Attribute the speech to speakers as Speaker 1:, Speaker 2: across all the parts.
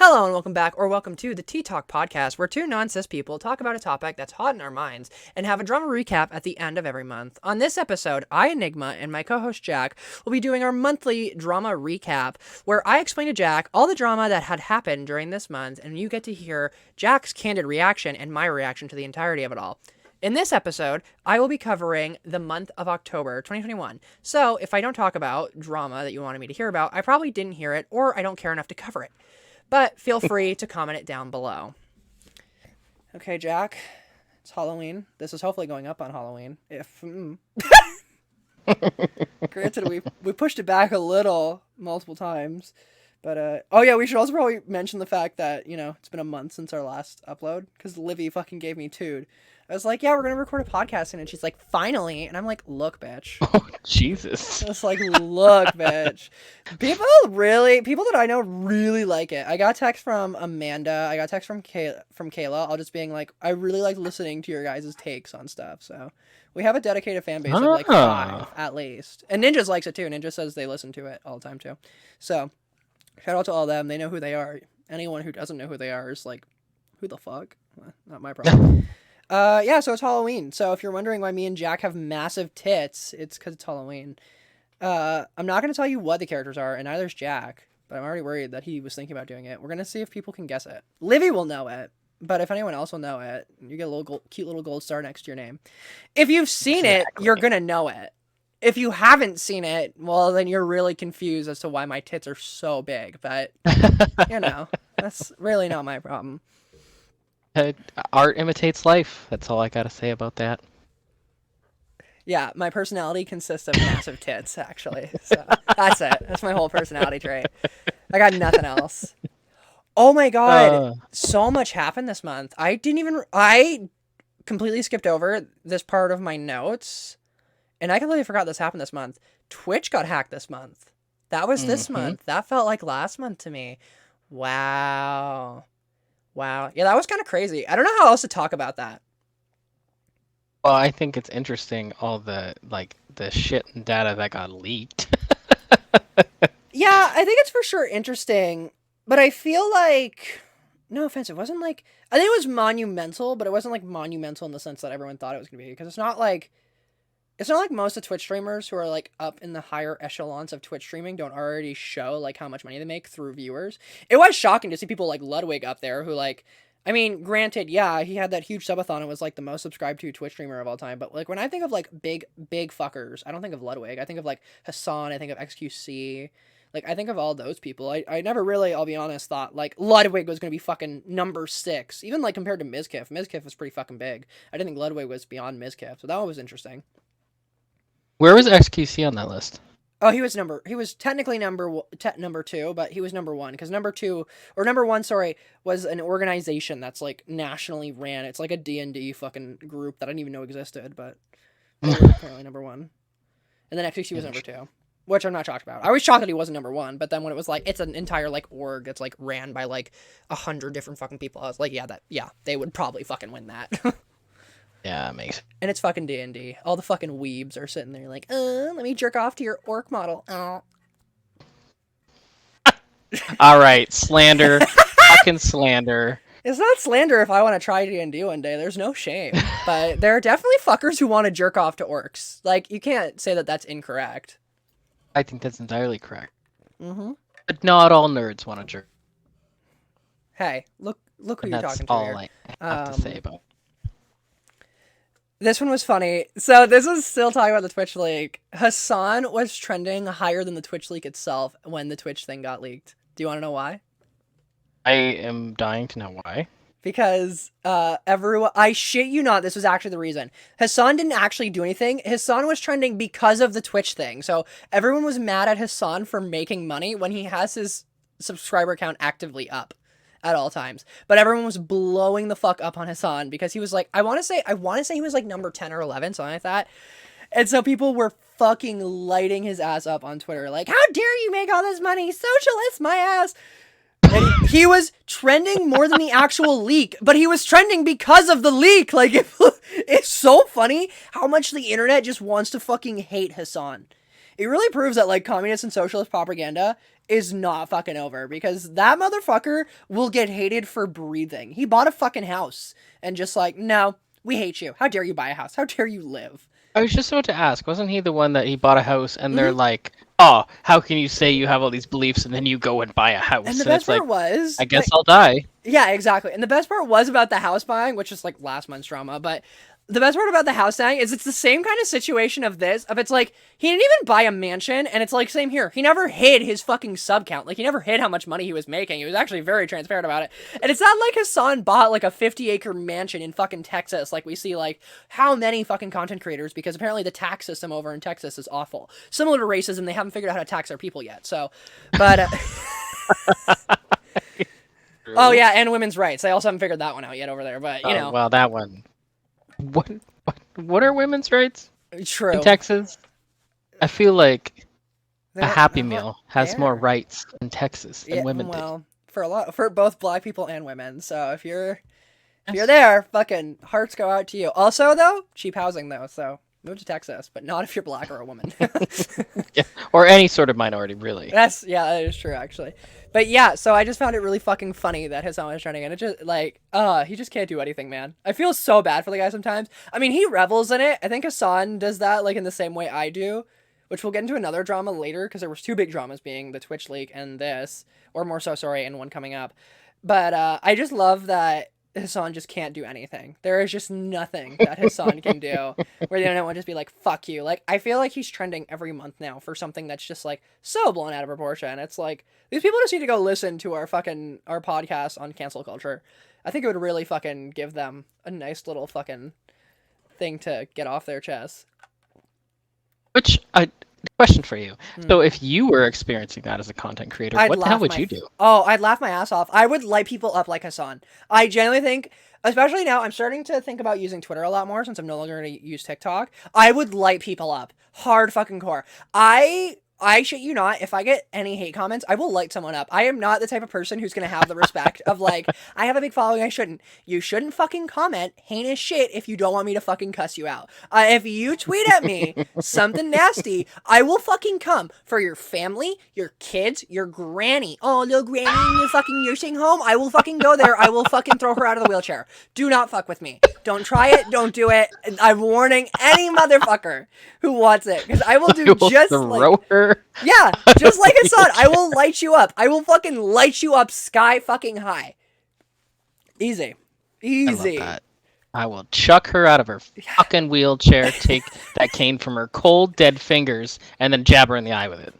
Speaker 1: Hello and welcome back, or welcome to the Tea Talk podcast, where two non-cis people talk about a topic that's hot in our minds and have a drama recap at the end of every month. On this episode, I, Enigma, and my co-host Jack will be doing our monthly drama recap, where I explain to Jack all the drama that had happened during this month, and you get to hear Jack's candid reaction and my reaction to the entirety of it all. In this episode, I will be covering the month of October 2021. So if I don't talk about drama that you wanted me to hear about, I probably didn't hear it, or I don't care enough to cover it. But feel free to comment it down below. Okay, Jack, it's Halloween. This is hopefully going up on Halloween. Granted, we pushed it back a little multiple times. But, oh yeah, we should also probably mention the fact that, it's been a month since our last upload. Because Livy fucking gave me tood. I was like, yeah, we're going to record a podcast. And she's like, finally. And I'm like, look, bitch.
Speaker 2: Oh, Jesus.
Speaker 1: It's like, look, bitch. People that I know really like it. I got a text from Amanda. I got a text from Kayla. All just being like, I really like listening to your guys' takes on stuff. So we have a dedicated fan base of like 5 at least. And Ninjas likes it too. Ninja says they listen to it all the time too. So shout out to all of them. They know who they are. Anyone who doesn't know who they are is like, who the fuck? Not my problem. Yeah, so it's Halloween. So if you're wondering why me and Jack have massive tits, it's because it's Halloween. I'm not going to tell you what the characters are, and neither is Jack, but I'm already worried that he was thinking about doing it. We're going to see if people can guess it. Livy will know it, but if anyone else will know it, you get a little cute little gold star next to your name. If you've seen it, you're going to know it. If you haven't seen it, well, then you're really confused as to why my tits are so big, but, that's really not my problem.
Speaker 2: Art imitates life. That's all I gotta say about that.
Speaker 1: Yeah, my personality consists of massive tits, actually. So that's it. That's my whole personality trait. I got nothing else. Oh my god, so much happened this month. I completely skipped over this part of my notes, and I completely forgot this happened this month. Twitch got hacked this month. That was this month. That felt like last month to me. Wow. Yeah, that was kind of crazy. I don't know how else to talk about that.
Speaker 2: Well, I think it's interesting, all the shit and data that got leaked.
Speaker 1: Yeah, I think it's for sure interesting, but I feel like, no offense, it wasn't like, I think it was monumental, but it wasn't like monumental in the sense that everyone thought it was going to be, because it's not like most of Twitch streamers who are like up in the higher echelons of Twitch streaming don't already show like how much money they make through viewers. It was shocking to see people like Ludwig up there who like, I mean, granted, yeah, he had that huge subathon and was like the most subscribed to Twitch streamer of all time. But like when I think of like big fuckers, I don't think of Ludwig. I think of like Hassan. I think of XQC. Like I think of all those people. I never really, I'll be honest, thought like Ludwig was going to be fucking number 6. Even like compared to Mizkif. Mizkif was pretty fucking big. I didn't think Ludwig was beyond Mizkif. So that one was interesting.
Speaker 2: Where was XQC on that list?
Speaker 1: Oh, he was technically number 2, but he was number 1 because number 1, was an organization that's like nationally ran. It's like a D&D fucking group that I didn't even know existed, but they were apparently number 1. And then XQC was number 2, which I'm not shocked about. I was shocked that he wasn't number 1, but then when it was like it's an entire like org that's like ran by like 100 different fucking people, I was like, yeah, they would probably fucking win that.
Speaker 2: Yeah, it makes.
Speaker 1: And it's fucking D&D. All the fucking weebs are sitting there like, let me jerk off to your orc model. Oh.
Speaker 2: All right, slander. Fucking slander.
Speaker 1: It's not slander if I want to try D&D one day. There's no shame. But there are definitely fuckers who want to jerk off to orcs. Like, you can't say that that's incorrect.
Speaker 2: I think that's entirely correct.
Speaker 1: Mm-hmm.
Speaker 2: But not all nerds want to jerk.
Speaker 1: Hey, look who
Speaker 2: And
Speaker 1: you're
Speaker 2: that's
Speaker 1: talking to
Speaker 2: all
Speaker 1: here.
Speaker 2: I have to say about it.
Speaker 1: This one was funny. So this was still talking about the Twitch leak. Hassan was trending higher than the Twitch leak itself when the Twitch thing got leaked. Do you want to know why?
Speaker 2: I am dying to know why.
Speaker 1: Because everyone, I shit you not, this was actually the reason. Hassan didn't actually do anything. Hassan was trending because of the Twitch thing. So everyone was mad at Hassan for making money when he has his subscriber count actively up at all times. But everyone was blowing the fuck up on Hassan because he was like, I want to say he was like number 10 or 11, something like that. And so people were fucking lighting his ass up on Twitter. Like, how dare you make all this money? Socialist my ass. And he was trending more than the actual leak, but he was trending because of the leak. Like, it's so funny how much the internet just wants to fucking hate Hassan. it really proves that like communist and socialist propaganda is not fucking over, because that motherfucker will get hated for breathing. He bought a fucking house and just like, no, we hate you. How dare you buy a house? How dare you live?
Speaker 2: I was just about to ask, wasn't he the one that he bought a house and they're
Speaker 1: Mhm.
Speaker 2: like, oh, how can you say you have all these beliefs and then you go and buy a house?
Speaker 1: And the
Speaker 2: And
Speaker 1: best
Speaker 2: it's like,
Speaker 1: part was,
Speaker 2: I guess
Speaker 1: like,
Speaker 2: I'll die.
Speaker 1: yeah, exactly. And the best part was about the house buying, which is like last month's drama, but the best part about the house buying is it's the same kind of situation of this, of it's like, he didn't even buy a mansion, and it's like, same here. He never hid his fucking sub count. Like, he never hid how much money he was making. He was actually very transparent about it. And it's not like Hassan bought like a 50-acre mansion in fucking Texas, like we see like how many fucking content creators, because apparently the tax system over in Texas is awful. Similar to racism, they haven't figured out how to tax their people yet, so, but, oh yeah, and women's rights. I also haven't figured that one out yet over there, but you know.
Speaker 2: Well, that one. What are women's rights
Speaker 1: True.
Speaker 2: in Texas? I feel like a
Speaker 1: They're
Speaker 2: Happy
Speaker 1: not
Speaker 2: Meal has
Speaker 1: there.
Speaker 2: more rights in Texas than women do.
Speaker 1: Well, for both black people and women. So if you're there, fucking hearts go out to you. Also though, cheap housing though, so move to Texas, but not if you're black or a woman.
Speaker 2: Yeah, or any sort of minority, really.
Speaker 1: That is true actually. But yeah, so I just found it really fucking funny that Hassan was trending, and it just like, he just can't do anything, man. I feel so bad for the guy sometimes. I mean, he revels in it. I think Hassan does that like in the same way I do, which we'll get into another drama later, because there was two big dramas, being the Twitch leak and this, or more so, sorry, and one coming up. But I just love that Hassan just can't do anything. There is just nothing that Hassan can do where the internet would just be like, fuck you. Like, I feel like he's trending every month now for something that's just like so blown out of proportion. It's like, these people just need to go listen to our podcast on cancel culture. I think it would really fucking give them a nice little fucking thing to get off their chest.
Speaker 2: Which, question for you. So if you were experiencing that as a content creator, what the hell would you do?
Speaker 1: Oh, I'd laugh my ass off. I would light people up like Hassan. I genuinely think, especially now, I'm starting to think about using Twitter a lot more since I'm no longer going to use TikTok. I would light people up. Hard fucking core. I shit you not, if I get any hate comments, I will light someone up. I am not the type of person who's going to have the respect of like, I have a big following, I shouldn't. You shouldn't fucking comment heinous shit if you don't want me to fucking cuss you out. If you tweet at me something nasty, I will fucking come for your family, your kids, your granny. Oh, little granny in your fucking nursing home. I will fucking go there. I will fucking throw her out of the wheelchair. Do not fuck with me. Don't try it. Don't do it. I'm warning any motherfucker who wants it, because I will do just like
Speaker 2: her.
Speaker 1: Yeah, just like Hassan, I will light you up. I will fucking light you up sky fucking high. Easy.
Speaker 2: I love that. I will chuck her out of her fucking wheelchair, take that cane from her cold, dead fingers, and then jab her in the eye with it.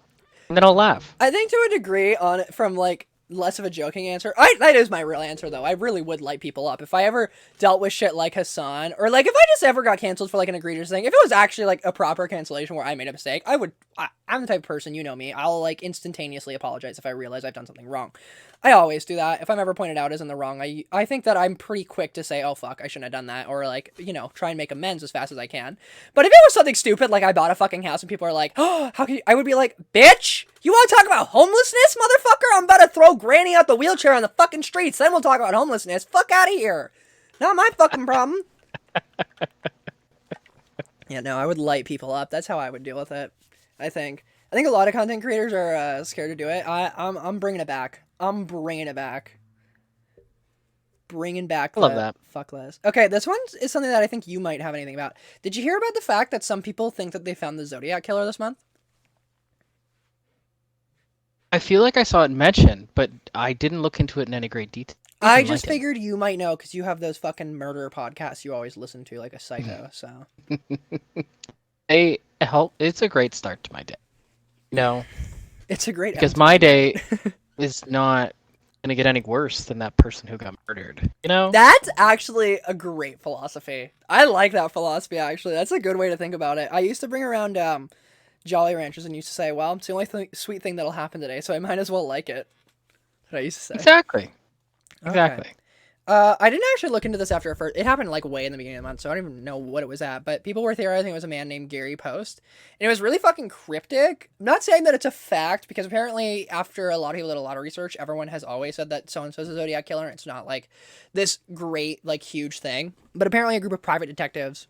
Speaker 2: And then I'll laugh.
Speaker 1: I think to a degree on it, from like less of a joking answer. That is my real answer though. I really would light people up. If I ever dealt with shit like Hassan, or like if I just ever got canceled for like an egregious thing, if it was actually like a proper cancellation where I made a mistake, I'm the type of person, you know me, I'll like instantaneously apologize if I realize I've done something wrong. I always do that. If I'm ever pointed out as in the wrong, I think that I'm pretty quick to say, oh fuck, I shouldn't have done that, or like, you know, try and make amends as fast as I can. But if it was something stupid, like I bought a fucking house and people are like, oh, how can you, I would be like, bitch, you want to talk about homelessness, motherfucker? I'm about to throw granny out the wheelchair on the fucking streets, then we'll talk about homelessness. Fuck out of here. Not my fucking problem. Yeah, no, I would light people up. That's how I would deal with it, I think. I think a lot of content creators are scared to do it. I'm bringing it back. I'm bringing it back. Bringing back the
Speaker 2: I love that.
Speaker 1: fuck list. Okay, this one is something that I think you might have anything about. Did you hear about the fact that some people think that they found the Zodiac Killer this month?
Speaker 2: I feel like I saw it mentioned, but I didn't look into it in any great detail.
Speaker 1: I just figured you might know because you have those fucking murder podcasts you always listen to like a psycho, so.
Speaker 2: It's a great start to my day. No.
Speaker 1: It's a great
Speaker 2: because my day is not going to get any worse than that person who got murdered. You know?
Speaker 1: That's actually a great philosophy. I like that philosophy, actually. That's a good way to think about it. I used to bring around Jolly Ranchers and used to say, well, it's the only sweet thing that'll happen today, so I might as well like it. That's what I used to say.
Speaker 2: Exactly.
Speaker 1: Okay. I didn't actually look into this after first. It happened like way in the beginning of the month, so I don't even know what it was at. But people were theorizing it was a man named Gary Post, and it was really fucking cryptic. I'm not saying that it's a fact, because apparently after a lot of people did a lot of research, everyone has always said that so and so is a Zodiac killer. And it's not like this great like huge thing, but apparently a group of private detectives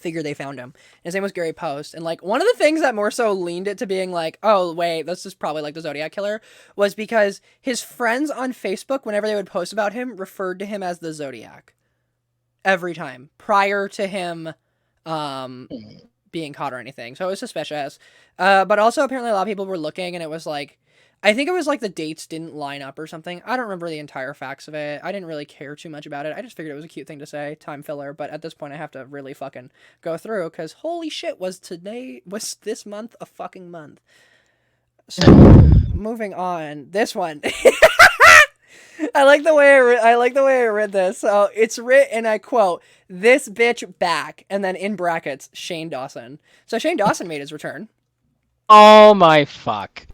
Speaker 1: figure they found him. His name was Gary Post. And like one of the things that more so leaned it to being like, oh wait, this is probably like the Zodiac Killer, was because his friends on Facebook, whenever they would post about him, referred to him as the Zodiac. Every time. Prior to him being caught or anything. So it was suspicious. But also apparently a lot of people were looking and it was like, I think it was like the dates didn't line up or something. I don't remember the entire facts of it. I didn't really care too much about it. I just figured it was a cute thing to say, time filler. But at this point, I have to really fucking go through because holy shit, was this month a fucking month? So moving on, this one. I like the way I read this. So it's written, and I quote, "This bitch back," and then in brackets, Shane Dawson. So Shane Dawson made his return.
Speaker 2: Oh my fuck.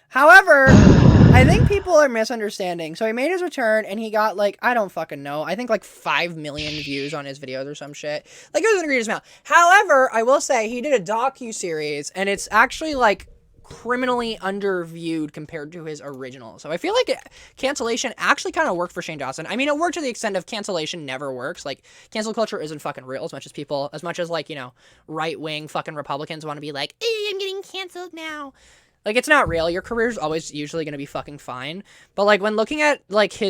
Speaker 1: However, I think people are misunderstanding. So he made his return and he got like, I don't fucking know. I think like 5 million views on his videos or some shit. Like it was an egregious amount. However, I will say he did a docu-series and it's actually like criminally underviewed compared to his original. So I feel like cancellation actually kind of worked for Shane Dawson. I mean, it worked to the extent of cancellation never works. Like cancel culture isn't fucking real as much as like, you know, right-wing fucking Republicans want to be like, I'm getting canceled now. Like, it's not real. Your career's always usually going to be fucking fine. But, like, when looking at, like, he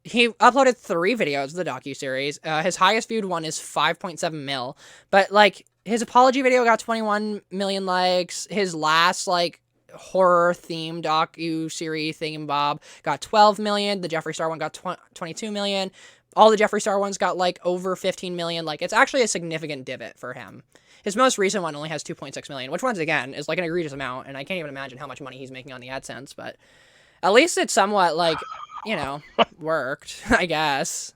Speaker 1: uploaded 3 videos of the docuseries. His highest viewed one is 5.7 mil. But, like, his apology video got 21 million likes. His last, like, horror-themed docu-series thingamabob got 12 million. The Jeffree Star one got 22 million. All the Jeffree Star ones got, like, over 15 million. Like, it's actually a significant divot for him. His most recent one only has 2.6 million, which once again is like an egregious amount, and I can't even imagine how much money he's making on the AdSense, but at least it's somewhat like, you know, worked, I guess.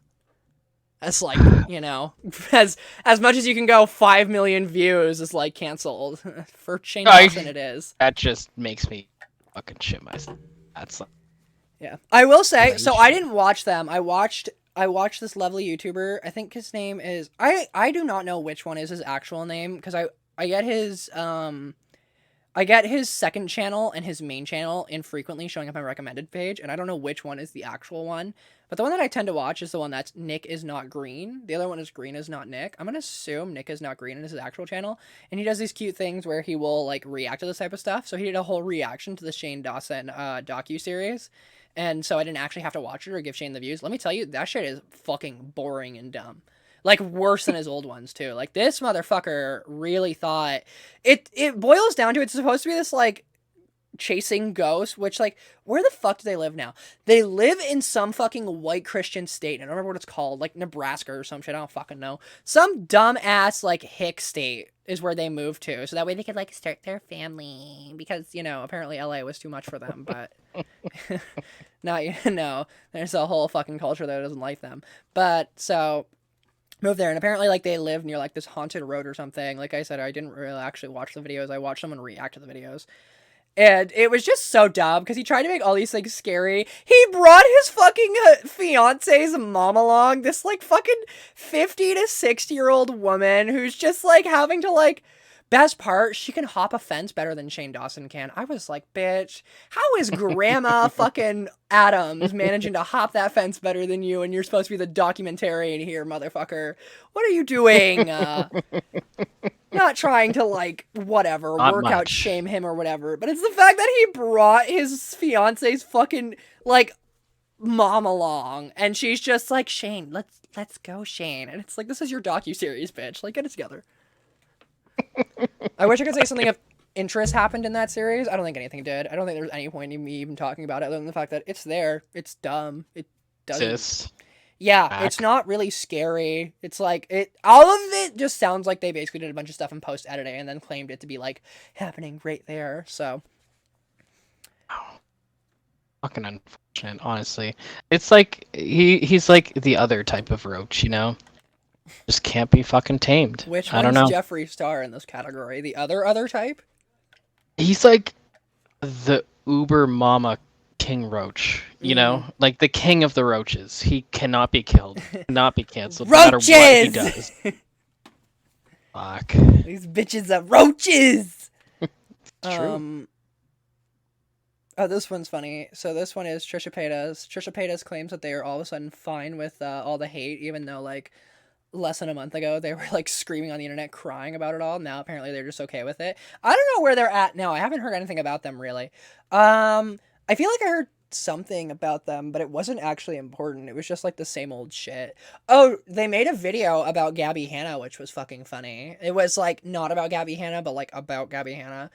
Speaker 1: That's like, you know, as much as you can go, 5 million views is like canceled. For Shane Dawson it is.
Speaker 2: That just makes me fucking shit myself. That's like...
Speaker 1: Yeah. I will say, so I didn't watch them. I watched this lovely YouTuber. I think his name is I do not know which one is his actual name because I get his second channel and his main channel infrequently showing up on my recommended page, and I don't know which one is the actual one. But the one that I tend to watch is the one that's Nick is not green. The other one is green is not Nick. I'm gonna assume Nick is not green and is his actual channel, and he does these cute things where he will like react to this type of stuff. So he did a whole reaction to the Shane Dawson docu-series. And so I didn't actually have to watch it or give Shane the views. Let me tell you, that shit is fucking boring and dumb. Like, worse than his old ones, too. Like, this motherfucker really thought... It boils down to, it's supposed to be this, like, chasing ghosts, which, like, where the fuck do they live now? They live in some fucking white Christian state. I don't remember what it's called. Like, Nebraska or some shit. I don't fucking know. Some dumb-ass, like, hick state is where they moved to. So that way they could, like, start their family. Because, you know, apparently LA was too much for them, but... Not, you know, there's a whole fucking culture that doesn't like them. But, so, moved there, and apparently, like, they live near, like, this haunted road or something. Like I said, I didn't really actually watch the videos. I watched someone react to the videos. And it was just so dumb, because he tried to make all these things scary. He brought his fucking fiance's mom along, this, like, fucking 50 to 60-year-old woman who's just, like, having to, like... Best part, she can hop a fence better than Shane Dawson can. I was like, bitch, how is Grandma fucking Adams managing to hop that fence better than you, and you're supposed to be the documentarian here, motherfucker? What are you doing? Not trying to, like, whatever,
Speaker 2: Not
Speaker 1: work
Speaker 2: much.
Speaker 1: out, shame him or whatever, but it's the fact that he brought his fiance's fucking, like, mom along, and she's just like, Shane, let's go, Shane. And it's like, this is your docuseries, bitch. Like, get it together. I wish I could say something of interest happened in that series. I don't think anything did. I don't think there's any point in me even talking about it other than the fact that it's there. It's dumb. It doesn't... Yeah, back. It's not really scary. It's like, all of it just sounds like they basically did a bunch of stuff in post-editing and then claimed it to be, like, happening right there, so...
Speaker 2: Fucking unfortunate, honestly. It's like, he's like the other type of roach, you know? Just can't be fucking tamed.
Speaker 1: Which
Speaker 2: I don't know.
Speaker 1: one's Jeffree Star in this category? The other type?
Speaker 2: He's like the uber mama king roach, you know? Like the king of the roaches. He cannot be killed, cannot be canceled,
Speaker 1: roaches!
Speaker 2: no matter what he does. Fuck.
Speaker 1: These bitches are roaches!
Speaker 2: True.
Speaker 1: Oh, this one's funny. So this one is Trisha Paytas. Trisha Paytas claims that they are all of a sudden fine with all the hate, even though, like, less than a month ago, they were like screaming on the internet, crying about it all. Now apparently they're just okay with it. I don't know where they're at now. I haven't heard anything about them really. I feel like I heard something about them, but it wasn't actually important. It was just like the same old shit. Oh, they made a video about Gabby Hanna, which was fucking funny. It was like not about Gabby Hanna, but like about Gabby Hanna.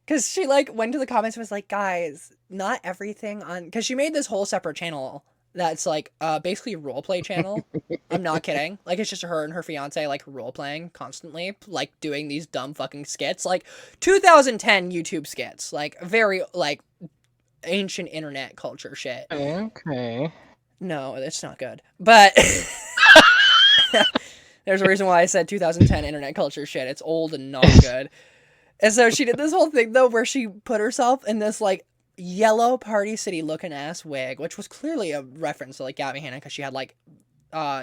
Speaker 1: Cause she like went to the comments and was like, guys, not everything on, cause she made this whole separate channel that's like basically a roleplay channel. I'm not kidding. Like it's just her and her fiance like role playing constantly, like doing these dumb fucking skits, like 2010 YouTube skits, like very like ancient internet culture shit.
Speaker 2: Okay.
Speaker 1: No, it's not good. But there's a reason why I said 2010 internet culture shit. It's old and not good. And so she did this whole thing though where she put herself in this like yellow Party City looking ass wig, which was clearly a reference to like Gabby Hanna because she had like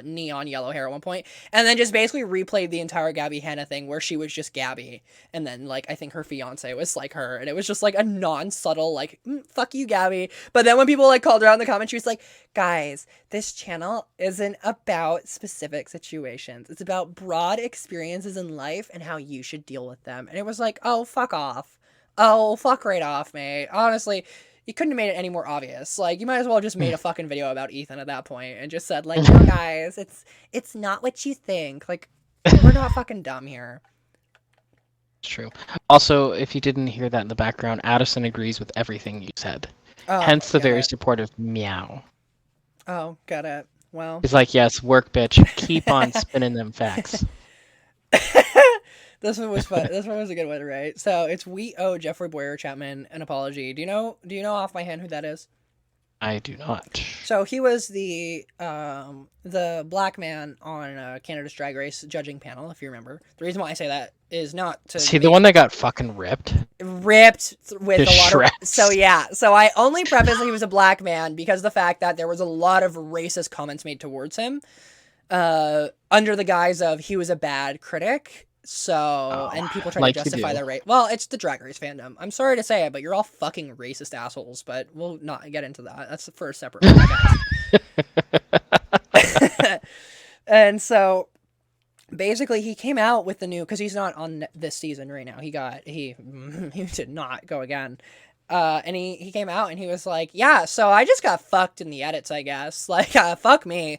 Speaker 1: neon yellow hair at one point, and then just basically replayed the entire Gabby Hanna thing where she was just Gabby, and then like I think her fiance was like her, and it was just like a non-subtle like fuck you Gabby. But then when people like called her out in the comments, she was like, guys, this channel isn't about specific situations, it's about broad experiences in life and how you should deal with them. And it was like, oh fuck off, oh fuck right off, mate. Honestly, you couldn't have made it any more obvious. Like, you might as well have just made a fucking video about Ethan at that point and just said, like, no, guys, it's not what you think. Like, we're not fucking dumb here.
Speaker 2: It's true. Also, if you didn't hear that in the background, Addison agrees with everything you said.
Speaker 1: Oh,
Speaker 2: hence the very supportive meow.
Speaker 1: Oh, got it. Well.
Speaker 2: He's like, yes, work, bitch. Keep on spinning them facts.
Speaker 1: This one was fun. This one was a good one, right? So it's we owe Jeffrey Boyer Chapman an apology. Do you know off my hand who that is?
Speaker 2: I do not.
Speaker 1: So he was the black man on Canada's Drag Race judging panel, if you remember. The reason why I say that is not to
Speaker 2: see the one that got fucking ripped
Speaker 1: with
Speaker 2: to
Speaker 1: a lot
Speaker 2: shreds.
Speaker 1: of. So yeah, so I only preface that he was a black man because of the fact that there was a lot of racist comments made towards him, under the guise of he was a bad critic. So, and people try to justify their race. Well, it's the Drag Race fandom. I'm sorry to say it, but you're all fucking racist assholes, but we'll not get into that. That's for a separate podcast. And so, basically, he came out with the new, because he's not on this season right now. He did not go again. And he came out and he was like, yeah, so I just got fucked in the edits, I guess. Like, fuck me.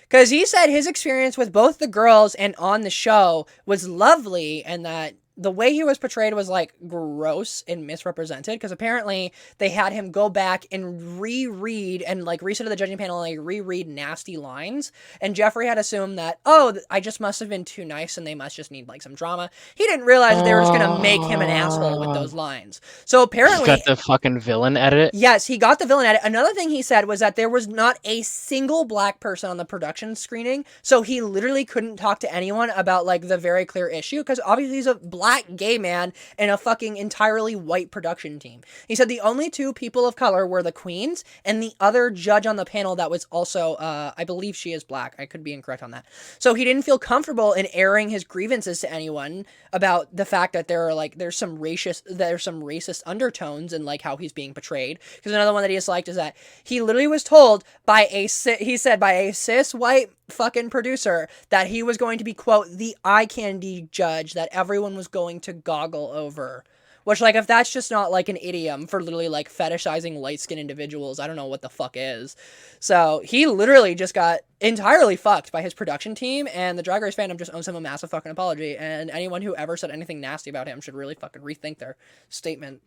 Speaker 1: Because he said his experience with both the girls and on the show was lovely, and that the way he was portrayed was like gross and misrepresented, because apparently they had him go back and reread and like resit to the judging panel and like reread nasty lines, and Jeffrey had assumed that, oh, I just must have been too nice and they must just need like some drama. He didn't realize that they were just gonna make him an asshole with those lines. So apparently
Speaker 2: he got the fucking villain edit.
Speaker 1: Yes, he got the villain edit. Another thing he said was that there was not a single black person on the production screening, so he literally couldn't talk to anyone about like the very clear issue, because obviously he's a black gay man in a fucking entirely white production team. He said the only two people of color were the queens and the other judge on the panel that was also I believe she is black. I could be incorrect on that. So he didn't feel comfortable in airing his grievances to anyone about the fact that there's some racist undertones in like how he's being portrayed. Because another one that he disliked is that he literally was told by a cis white fucking producer that he was going to be, quote, the eye candy judge that everyone was going to goggle over. Which, like, if that's just not like an idiom for literally like fetishizing light-skinned individuals, I don't know what the fuck is. So he literally just got entirely fucked by his production team, and the Drag Race fandom just owes him a massive fucking apology. And anyone who ever said anything nasty about him should really fucking rethink their statement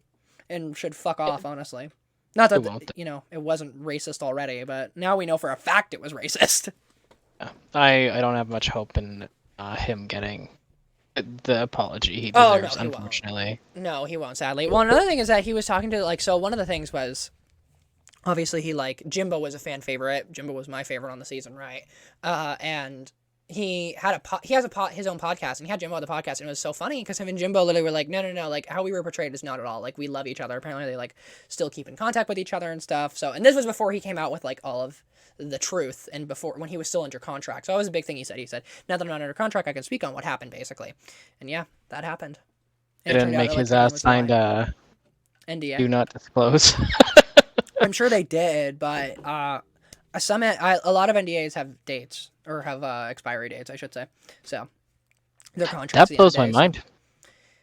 Speaker 1: and should fuck off, honestly. Not that it wasn't racist already, but now we know for a fact it was racist.
Speaker 2: I don't have much hope in him getting the apology he deserves, unfortunately.
Speaker 1: No, he won't, sadly. Well, another thing is that he was talking to, like, so one of the things was, obviously he, like, Jimbo was a fan favorite. Jimbo was my favorite on the season, right? And he has his own podcast, and he had Jimbo on the podcast, and it was so funny because him and Jimbo literally were like, no, like, how we were portrayed is not at all. Like, we love each other. Apparently they, like, still keep in contact with each other and stuff. So, and this was before he came out with, like, all of the truth, and before, when he was still under contract. So that was a big thing he said. He said, now that I'm not under contract, I can speak on what happened, basically. And yeah, that happened.
Speaker 2: It didn't make his ass signed NDA. Do not disclose.
Speaker 1: I'm sure they did, but A lot of NDAs have dates or have expiry dates, I should say. So their contracts.
Speaker 2: That blows my mind.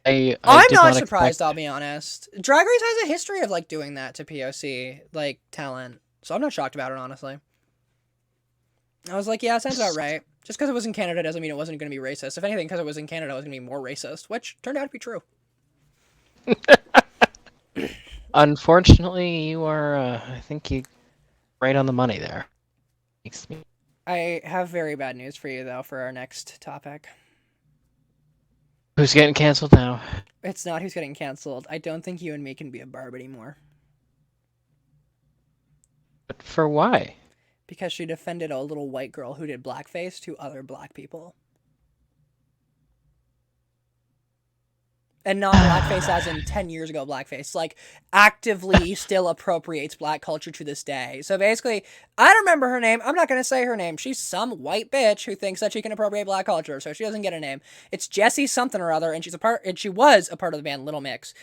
Speaker 2: I
Speaker 1: I'm
Speaker 2: did
Speaker 1: not
Speaker 2: not
Speaker 1: surprised.
Speaker 2: expect...
Speaker 1: I'll be honest. Drag Race has a history of like doing that to POC like talent, so I'm not shocked about it. Honestly, I was like, yeah, sounds about right. Just because it was in Canada doesn't mean it wasn't going to be racist. If anything, because it was in Canada, it was going to be more racist, which turned out to be true.
Speaker 2: Unfortunately, you are. I think you right on the money there. Makes me.
Speaker 1: I have very bad news for you though for our next topic.
Speaker 2: Who's getting canceled now?
Speaker 1: It's not who's getting canceled. I don't think you and me can be a barb anymore.
Speaker 2: But for why?
Speaker 1: Because she defended a little white girl who did blackface to other black people. And not blackface as in 10 years ago blackface. Like, actively still appropriates black culture to this day. So basically, I don't remember her name. I'm not going to say her name. She's some white bitch who thinks that she can appropriate black culture, so she doesn't get a name. It's Jessie something or other, and she was a part of the band Little Mix.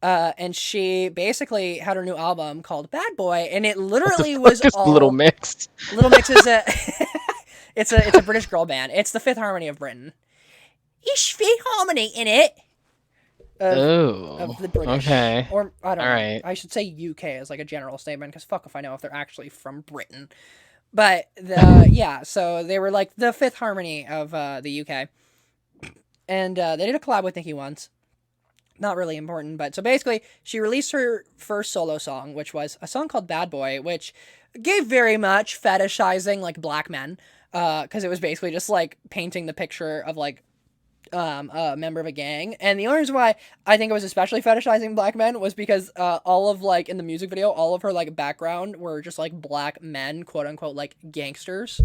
Speaker 1: And she basically had her new album called Bad Boy, and it literally was all...
Speaker 2: Little Mix.
Speaker 1: Little Mix is a... it's a British girl band. It's the Fifth Harmony of Britain. Is Fifth Harmony in it? Of the British.
Speaker 2: Okay.
Speaker 1: Or, I don't know.
Speaker 2: Right.
Speaker 1: I should say UK as like a general statement, because fuck if I know if they're actually from Britain. But, yeah, so they were like the Fifth Harmony of the UK. And they did a collab with Nicki once. Not really important, but so basically, she released her first solo song, which was a song called Bad Boy, which gave very much fetishizing, like, black men. Because it was basically just, like, painting the picture of, like, a member of a gang. And the only reason why I think it was especially fetishizing black men was because all of like in the music video, all of her like background were just like black men, quote unquote, like gangsters.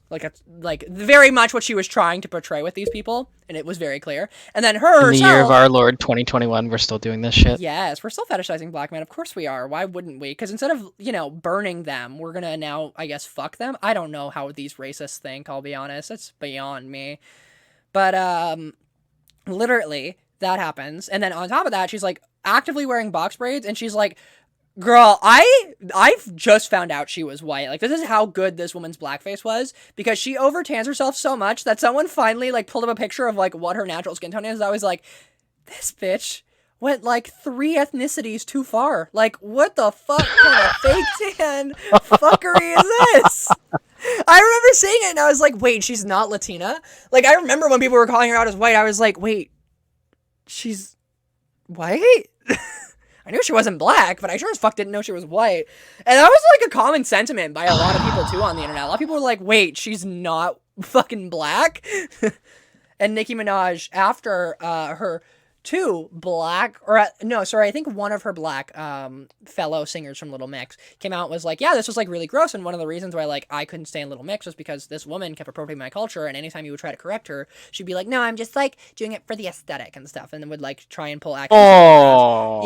Speaker 1: Like it's like very much what she was trying to portray with these people, and it was very clear. And then her
Speaker 2: in the year of our Lord 2021, we're still doing this shit.
Speaker 1: Yes, we're still fetishizing black men. Of course we are. Why wouldn't we? Because instead of burning them, we're gonna now I guess fuck them. I don't know how these racists think. I'll be honest. It's beyond me. But, literally, that happens. And then on top of that, she's, like, actively wearing box braids. And she's like, girl, I've just found out she was white. Like, this is how good this woman's blackface was. Because she overtans herself so much that someone finally, like, pulled up a picture of, like, what her natural skin tone is. I was like, this bitch went, like, 3 ethnicities too far. Like, what the fuck kind of fake tan fuckery is this? I remember seeing it and I was like, wait, she's not Latina? Like, I remember when people were calling her out as white, I was like, wait, she's white? I knew she wasn't black, but I sure as fuck didn't know she was white. And that was like a common sentiment by a lot of people too on the internet. A lot of people were like, wait, she's not fucking black? And Nicki Minaj, after her two black, I think one of her black fellow singers from Little Mix came out and was like, yeah, this was like really gross, and one of the reasons why like I couldn't stay in Little Mix was because this woman kept appropriating my culture, and anytime you would try to correct her, she'd be like, no, I'm just like doing it for the aesthetic and stuff, and then would like try and pull actions.
Speaker 2: Oh,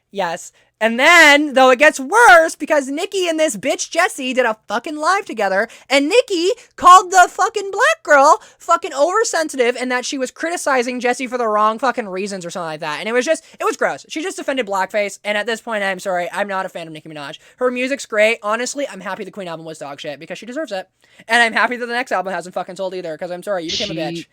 Speaker 1: yes. And then, though it gets worse, because Nicki and this bitch Jessie did a fucking live together, and Nicki called the fucking black girl fucking oversensitive, and that she was criticizing Jessie for the wrong fucking reasons or something like that. And it was gross. She just defended blackface, and at this point, I'm sorry, I'm not a fan of Nicki Minaj. Her music's great. Honestly, I'm happy the Queen album was dog shit, because she deserves it. And I'm happy that the next album hasn't fucking sold either, because I'm sorry, you became a bitch.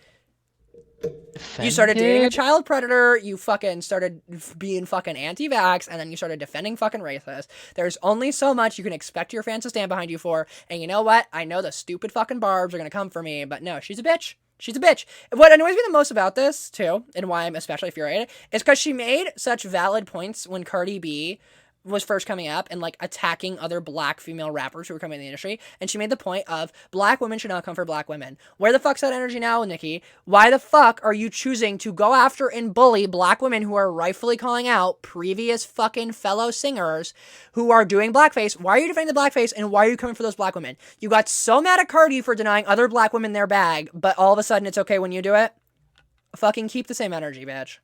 Speaker 1: You started dating a child predator, you fucking started being fucking anti-vax, and then you started defending fucking racists. There's only so much you can expect your fans to stand behind you for, and you know what? I know the stupid fucking barbs are gonna come for me, but no, she's a bitch. She's a bitch. What annoys me the most about this, too, and why I'm especially infuriated, is because she made such valid points when Cardi B was first coming up and like attacking other black female rappers who were coming in the industry, and she made the point of black women should not come for black women. Where the fuck's that energy now, Nicki? Why the fuck are you choosing to go after and bully black women who are rightfully calling out previous fucking fellow singers who are doing blackface? Why are you defending the blackface, and why are you coming for those black women? You got so mad at Cardi for denying other black women their bag, but all of a sudden it's okay when you do it? Fucking keep the same energy, bitch.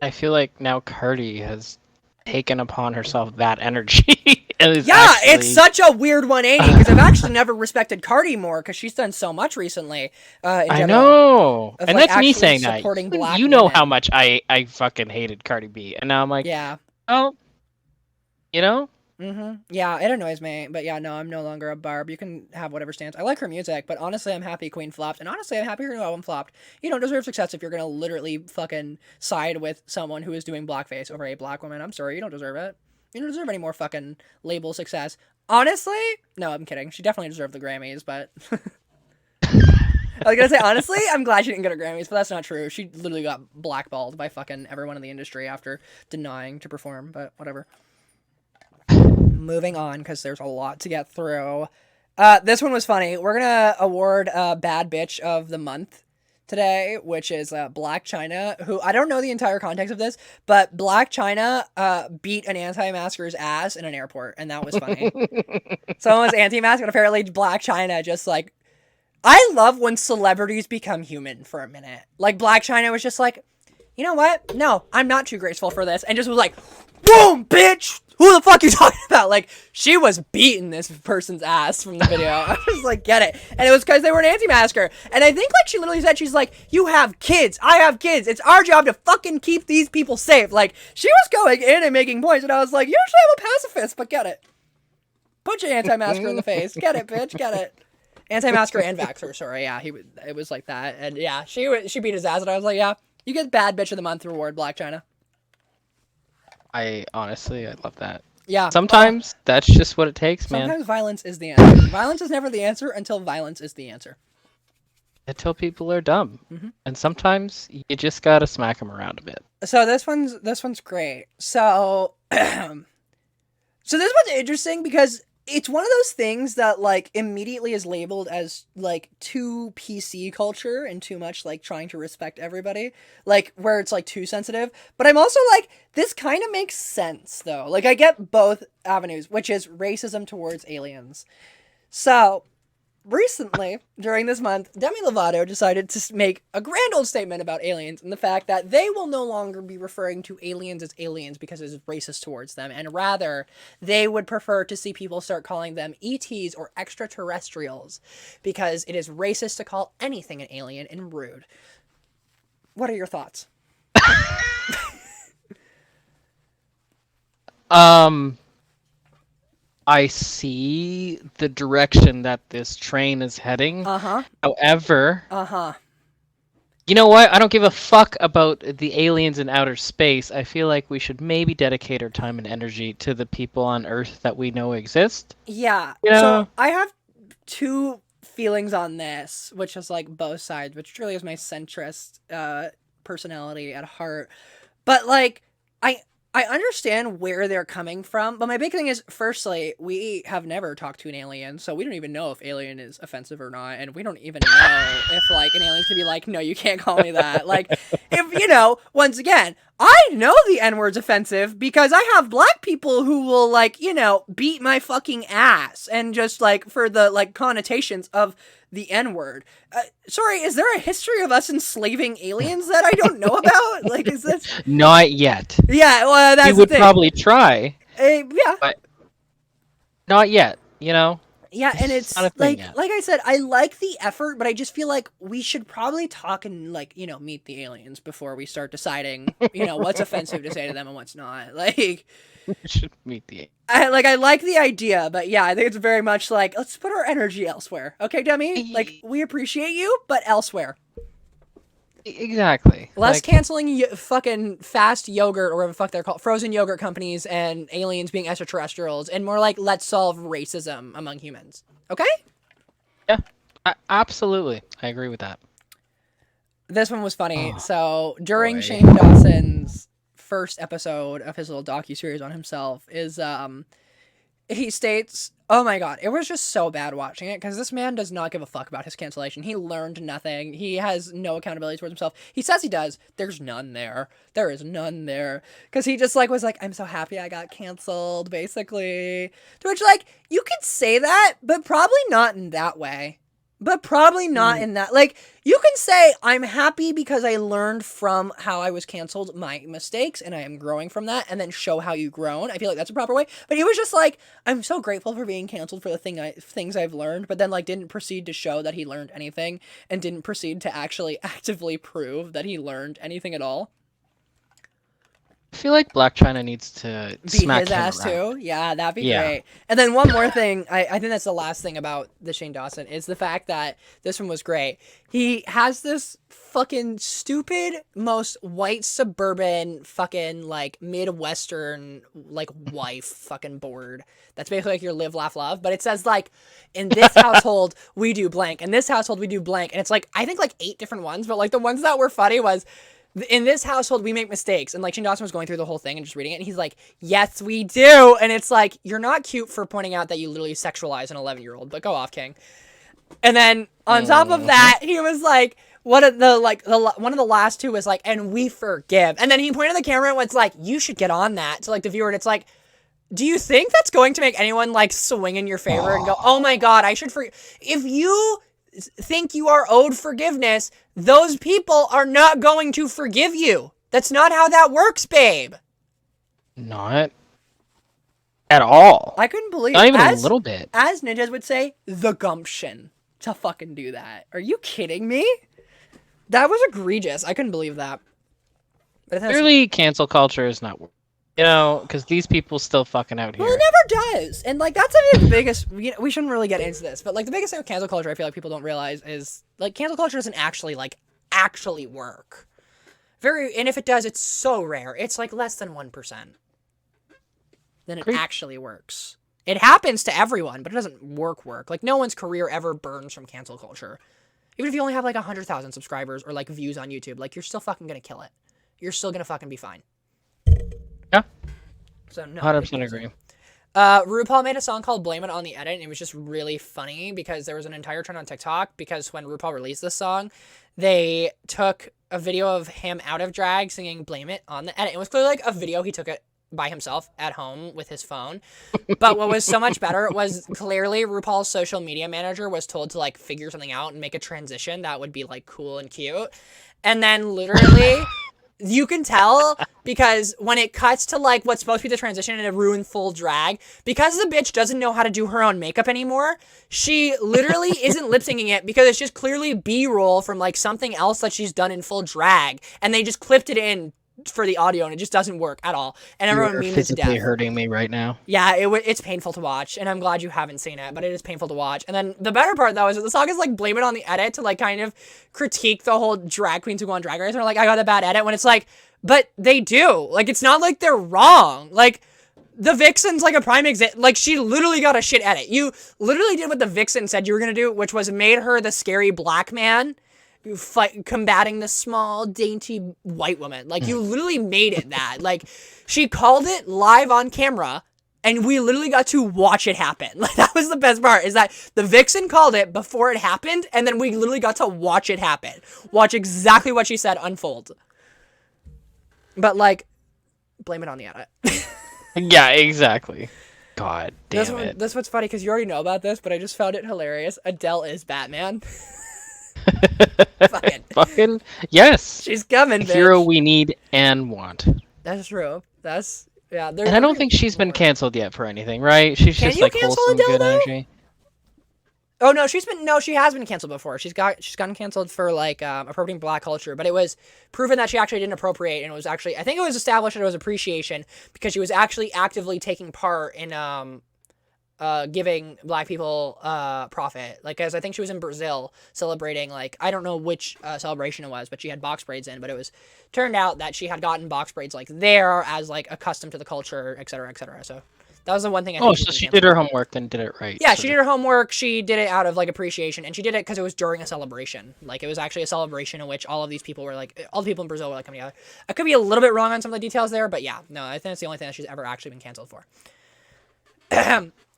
Speaker 2: I feel like now Cardi has taken upon herself that energy.
Speaker 1: It's such a weird 180, because I've actually never respected Cardi more, because she's done so much recently.
Speaker 2: I know, and
Speaker 1: like,
Speaker 2: that's me saying that. You know
Speaker 1: women.
Speaker 2: how much I fucking hated Cardi B, and now I'm like,
Speaker 1: yeah,
Speaker 2: well, you know,
Speaker 1: Yeah, it annoys me, but yeah, no, I'm no longer a Barb. You can have whatever stance. I like her music, but honestly, I'm happy Queen flopped, and honestly, I'm happy her new album flopped. You don't deserve success if you're gonna literally fucking side with someone who is doing blackface over a black woman. I'm sorry, you don't deserve it. You don't deserve any more fucking label success. Honestly, no, I'm kidding. She definitely deserved the Grammys, but I was gonna say honestly, I'm glad she didn't get her Grammys, but that's not true. She literally got blackballed by fucking everyone in the industry after denying to perform. But whatever. Moving on, because there's a lot to get through. This one was funny. We're gonna award Bad Bitch of the Month today, which is Black China, who I don't know the entire context of this, but Black China beat an anti-masker's ass in an airport, and that was funny. Someone was anti-mask, and apparently Black China just like... I love when celebrities become human for a minute. Like, Black China was just like, you know what? No, I'm not too graceful for this, and just was like, boom, bitch! Who the fuck you talking about? Like, she was beating this person's ass from the video. I was like, get it. And it was because they were an anti-masker. And I think, like, she literally said, she's like, you have kids. I have kids. It's our job to fucking keep these people safe. Like, she was going in and making points, and I was like, usually I'm a pacifist, but get it. Punch an anti-masker in the face. Get it, bitch. Get it. Anti-masker and vaxxer, sorry. Yeah, it was like that. And yeah, she beat his ass, and I was like, yeah, you get Bad Bitch of the Month reward, Black China.
Speaker 2: I love that.
Speaker 1: Yeah.
Speaker 2: Sometimes that's just what it takes, man.
Speaker 1: Sometimes violence is the answer. Violence is never the answer until violence is the answer.
Speaker 2: Until people are dumb. And sometimes you just gotta smack them around a bit.
Speaker 1: So this one's great. So this one's interesting because it's one of those things that, like, immediately is labeled as, like, too PC culture and too much, like, trying to respect everybody. Like, where it's, like, too sensitive. But I'm also like, this kind of makes sense, though. Like, I get both avenues, which is racism towards aliens. So, recently, during this month, Demi Lovato decided to make a grand old statement about aliens and the fact that they will no longer be referring to aliens as aliens because it's racist towards them, and rather, they would prefer to see people start calling them ETs or extraterrestrials because it is racist to call anything an alien and rude. What are your thoughts?
Speaker 2: I see the direction that this train is heading. However, you know what? I don't give a fuck about the aliens in outer space. I feel like we should maybe dedicate our time and energy to the people on Earth that we know exist.
Speaker 1: Yeah.
Speaker 2: You know?
Speaker 1: So I have two feelings on this, which is like both sides, which truly is my centrist personality at heart. But like, I understand where they're coming from, but my big thing is, firstly, we have never talked to an alien, so we don't even know if alien is offensive or not, and we don't even know if, like, an alien's gonna be like, no, you can't call me that. Like, if, you know, once again, I know the N-word's offensive because I have black people who will, like, you know, beat my fucking ass, and just, like, for the, like, connotations of the N-word. Sorry, is there a history of us enslaving aliens that I don't know about? Like, is this...
Speaker 2: Not yet.
Speaker 1: Yeah, well, that's the thing.
Speaker 2: We would probably try.
Speaker 1: Yeah.
Speaker 2: But not yet, you know?
Speaker 1: Yeah, and it's like I said, I like the effort, but I just feel like we should probably talk and, like, you know, meet the aliens before we start deciding, you know, what's offensive to say to them and what's not. Like,
Speaker 2: we should meet the
Speaker 1: I like the idea, but yeah, I think it's very much like, let's put our energy elsewhere. Okay, Demi? Like, we appreciate you, but elsewhere.
Speaker 2: Exactly.
Speaker 1: Less canceling fucking fast yogurt or whatever the fuck they're called, frozen yogurt companies and aliens being extraterrestrials, and more like, let's solve racism among humans. Okay?
Speaker 2: Yeah, absolutely. I agree with that.
Speaker 1: This one was funny. So during Shane Dawson's first episode of his little docuseries on himself is he states, oh my god, it was just so bad watching it because this man does not give a fuck about his cancellation. He learned nothing. He has no accountability towards himself. He says he does. There's none there. There is none there. Because he just like was like, I'm so happy I got canceled, basically. To which, like, you could say that, but probably not in that way. But probably not in that. Like, you can say, I'm happy because I learned from how I was canceled my mistakes and I am growing from that, and then show how you've grown. I feel like that's a proper way. But he was just like, I'm so grateful for being canceled for the things I've learned, but then, like, didn't proceed to show that he learned anything and didn't proceed to actually actively prove that he learned anything at all.
Speaker 2: feel like Black China needs to
Speaker 1: beat
Speaker 2: smack
Speaker 1: his
Speaker 2: him
Speaker 1: ass
Speaker 2: around.
Speaker 1: too. Yeah, that'd be great. And then one more thing, I think that's the last thing about the Shane Dawson is the fact that this one was great. He has this fucking stupid, most white suburban fucking like Midwestern like wife fucking board. That's basically like your live, laugh, love. But it says like, in this household we do blank, in this household we do blank, and it's like I think like 8 different ones, but like the ones that were funny was, in this household we make mistakes, and like Shane Dawson was going through the whole thing and just reading it, and he's like, yes we do, and it's like, you're not cute for pointing out that you literally sexualize an 11-year-old, but go off, King. And then on top of that, he was like, one of the last two was like, and we forgive, and then he pointed at the camera and was like, you should get on that, to like the viewer, and it's like, do you think that's going to make anyone like swing in your favor and go, oh my god, I should forgive? If you think you are owed forgiveness, those people are not going to forgive you. That's not how that works, babe.
Speaker 2: Not at all.
Speaker 1: I couldn't believe,
Speaker 2: not even a little bit.
Speaker 1: As ninjas would say, the gumption to fucking do that. Are you kidding me? That was egregious. I couldn't believe that.
Speaker 2: But clearly, cancel culture is not working. You know, because these people still fucking out here.
Speaker 1: Well, it never does. And, like, that's the biggest... we shouldn't really get into this, but, like, the biggest thing with cancel culture I feel like people don't realize is, like, cancel culture doesn't actually, like, actually work. And if it does, it's so rare. It's, like, less than 1%. Then it actually works. It happens to everyone, but it doesn't work. Like, no one's career ever burns from cancel culture. Even if you only have, like, 100,000 subscribers or, like, views on YouTube, like, you're still fucking gonna kill it. You're still gonna fucking be fine.
Speaker 2: Yeah.
Speaker 1: So no,
Speaker 2: 100% agree.
Speaker 1: RuPaul made a song called Blame It on the Edit, and it was just really funny because there was an entire trend on TikTok because when RuPaul released this song, they took a video of him out of drag singing Blame It on the Edit. It was clearly like a video he took it by himself at home with his phone. But what was so much better was clearly RuPaul's social media manager was told to like figure something out and make a transition that would be like cool and cute. And then literally... You can tell because when it cuts to like what's supposed to be the transition and a ruined full drag, because the bitch doesn't know how to do her own makeup anymore, she literally isn't lip syncing it because it's just clearly B-roll from like something else that she's done in full drag, and they just clipped it in for the audio and it just doesn't work at all. And everyone memes to death. You're
Speaker 2: physically hurting me right now.
Speaker 1: Yeah, it's painful to watch, and I'm glad you haven't seen it, but it is painful to watch. And then the better part though is that the song is like Blame It on the Edit to like kind of critique the whole drag queens who go on Drag Race and are like, I got a bad edit, when it's like, but they do. Like, it's not like they're wrong. Like, the Vixen's like a prime example. Like, she literally got a shit edit. You literally did what the Vixen said you were gonna do, which was made her the scary black man combating the small, dainty white woman. Like, you literally made it that. Like, she called it live on camera, and we literally got to watch it happen. Like, that was the best part, is that the Vixen called it before it happened, and then we literally got to watch it happen. Watch exactly what she said unfold. But, like, blame it on the edit.
Speaker 2: Yeah, exactly. God damn it.
Speaker 1: That's what's funny, because you already know about this, but I just found it hilarious. Adele is Batman.
Speaker 2: Fucking yes.
Speaker 1: She's coming, bitch.
Speaker 2: Hero we need and want.
Speaker 1: That's true. Yeah.
Speaker 2: And I don't think she's been canceled yet for anything, right? She's just like wholesome, good energy.
Speaker 1: Oh no, she has been canceled before. She's gotten canceled for like appropriating black culture, but it was proven that she actually didn't appropriate, and it was actually, I think it was established that it was appreciation because she was actually actively taking part in giving black people profit. Like, as I think she was in Brazil celebrating, like, I don't know which celebration it was, but she had box braids in, but it was turned out that she had gotten box braids like there as like accustomed to the culture, etc., etc. So that was the one thing I think.
Speaker 2: Oh, so she did her homework and did it right.
Speaker 1: Yeah, she did her homework. She did it out of like appreciation, and she did it because it was during a celebration. Like, it was actually a celebration in which all of these people were like, all the people in Brazil were like coming together. I could be a little bit wrong on some of the details there, but yeah, no, I think that's the only thing that she's ever actually been canceled for.